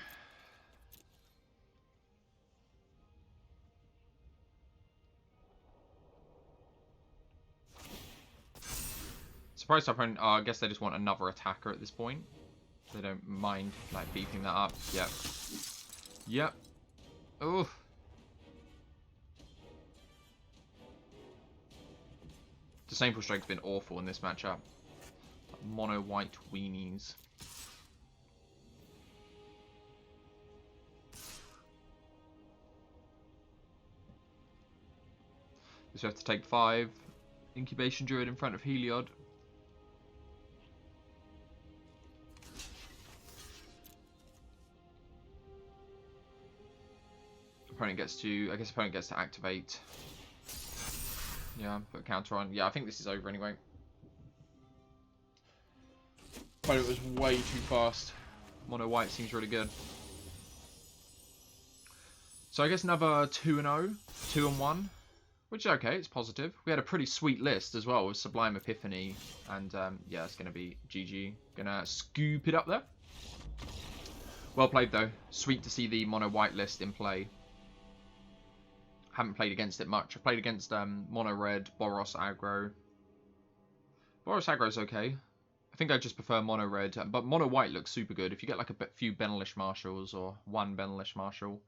Surprised our opponent... Oh, I guess they just want another attacker at this point. They don't mind, like, beefing that up. Yep. Yep. Oof. Disdainful Strike's been awful in this matchup. Mono white weenies. So we have to take 5. Incubation Druid in front of Heliod. Opponent gets to... I guess opponent gets to activate. Yeah, put a counter on. Yeah, I think this is over anyway. But it was way too fast. Mono white seems really good. So I guess another 2-0, 2-1, which is okay. It's positive. We had a pretty sweet list as well with Sublime Epiphany, and yeah, it's gonna be GG. Gonna scoop it up there. Well played though. Sweet to see the mono white list in play. Haven't played against it much. I've played against mono red, Boros aggro. Boros aggro's okay. I think I just prefer mono red, but mono white looks super good. If you get like a few Benelish Marshals or one Benelish Marshal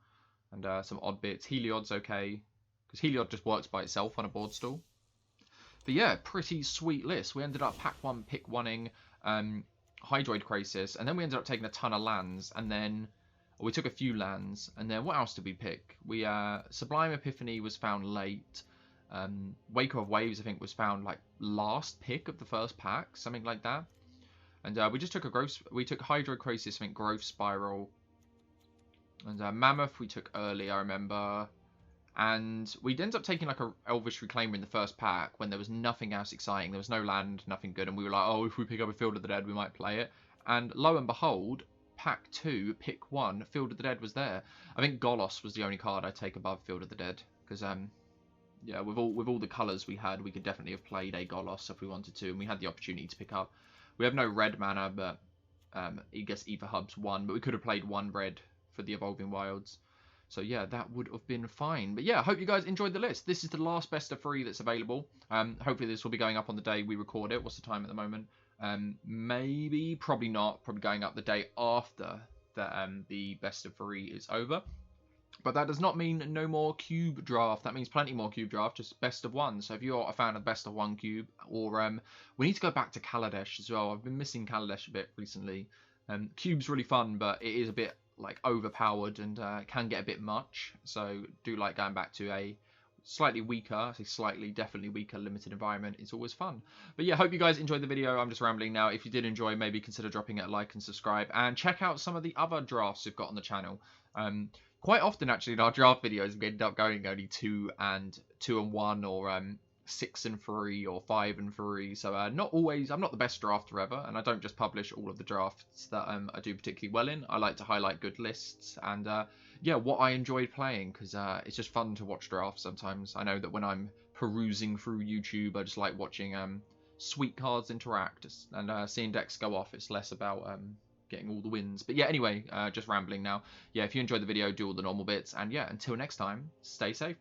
and some odd bits, Heliod's okay because Heliod just works by itself on a board stall. But yeah, pretty sweet list. We ended up pack one, pick one-ing Hydroid Crisis, and then we ended up taking a ton of lands, and then we took a few lands, and then what else did we pick? We Sublime Epiphany was found late. Waker of Waves, I think, was found like last pick of the first pack, something like that. And we just took a growth. We took Hydro Crisis, I think, Growth Spiral, and Mammoth we took early, I remember. And we ended up taking like a Elvish Reclaimer in the first pack when there was nothing else exciting. There was no land, nothing good, and we were like, oh, if we pick up a Field of the Dead, we might play it. And lo and behold, pack 2, pick 1, Field of the Dead was there. I think Golos was the only card I'd take above Field of the Dead because yeah, with all the colours we had, we could definitely have played a Golos if we wanted to, and we had the opportunity to pick up. We have no red mana, but I guess Ether Hub's 1, but we could have played 1 red for the Evolving Wilds. So yeah, that would have been fine. But yeah, I hope you guys enjoyed the list. This is the last best of 3 that's available. Hopefully this will be going up on the day we record it. What's the time at the moment? Maybe, probably not. Probably going up the day after the best of 3 is over. But that does not mean no more cube draft. That means plenty more cube draft, just best of 1. So if you're a fan of best of 1 cube, or we need to go back to Kaladesh as well. I've been missing Kaladesh a bit recently. Cube's really fun, but it is a bit like overpowered and can get a bit much. So do like going back to a slightly weaker, I say slightly, definitely weaker limited environment. It's always fun. But yeah, hope you guys enjoyed the video. I'm just rambling now. If you did enjoy, maybe consider dropping it a like and subscribe, and check out some of the other drafts we've got on the channel. Quite often actually in our draft videos we end up going only 2 and 1, or 6 and 3, or 5 and 3. So not always. I'm not the best drafter ever, and I don't just publish all of the drafts that I do particularly well in. I like to highlight good lists and yeah, what I enjoyed playing, because it's just fun to watch drafts sometimes. I know that when I'm perusing through YouTube, I just like watching sweet cards interact and seeing decks go off. It's less about getting all the wins. But yeah, anyway, just rambling now. Yeah, if you enjoyed the video, do all the normal bits, and yeah, until next time, stay safe.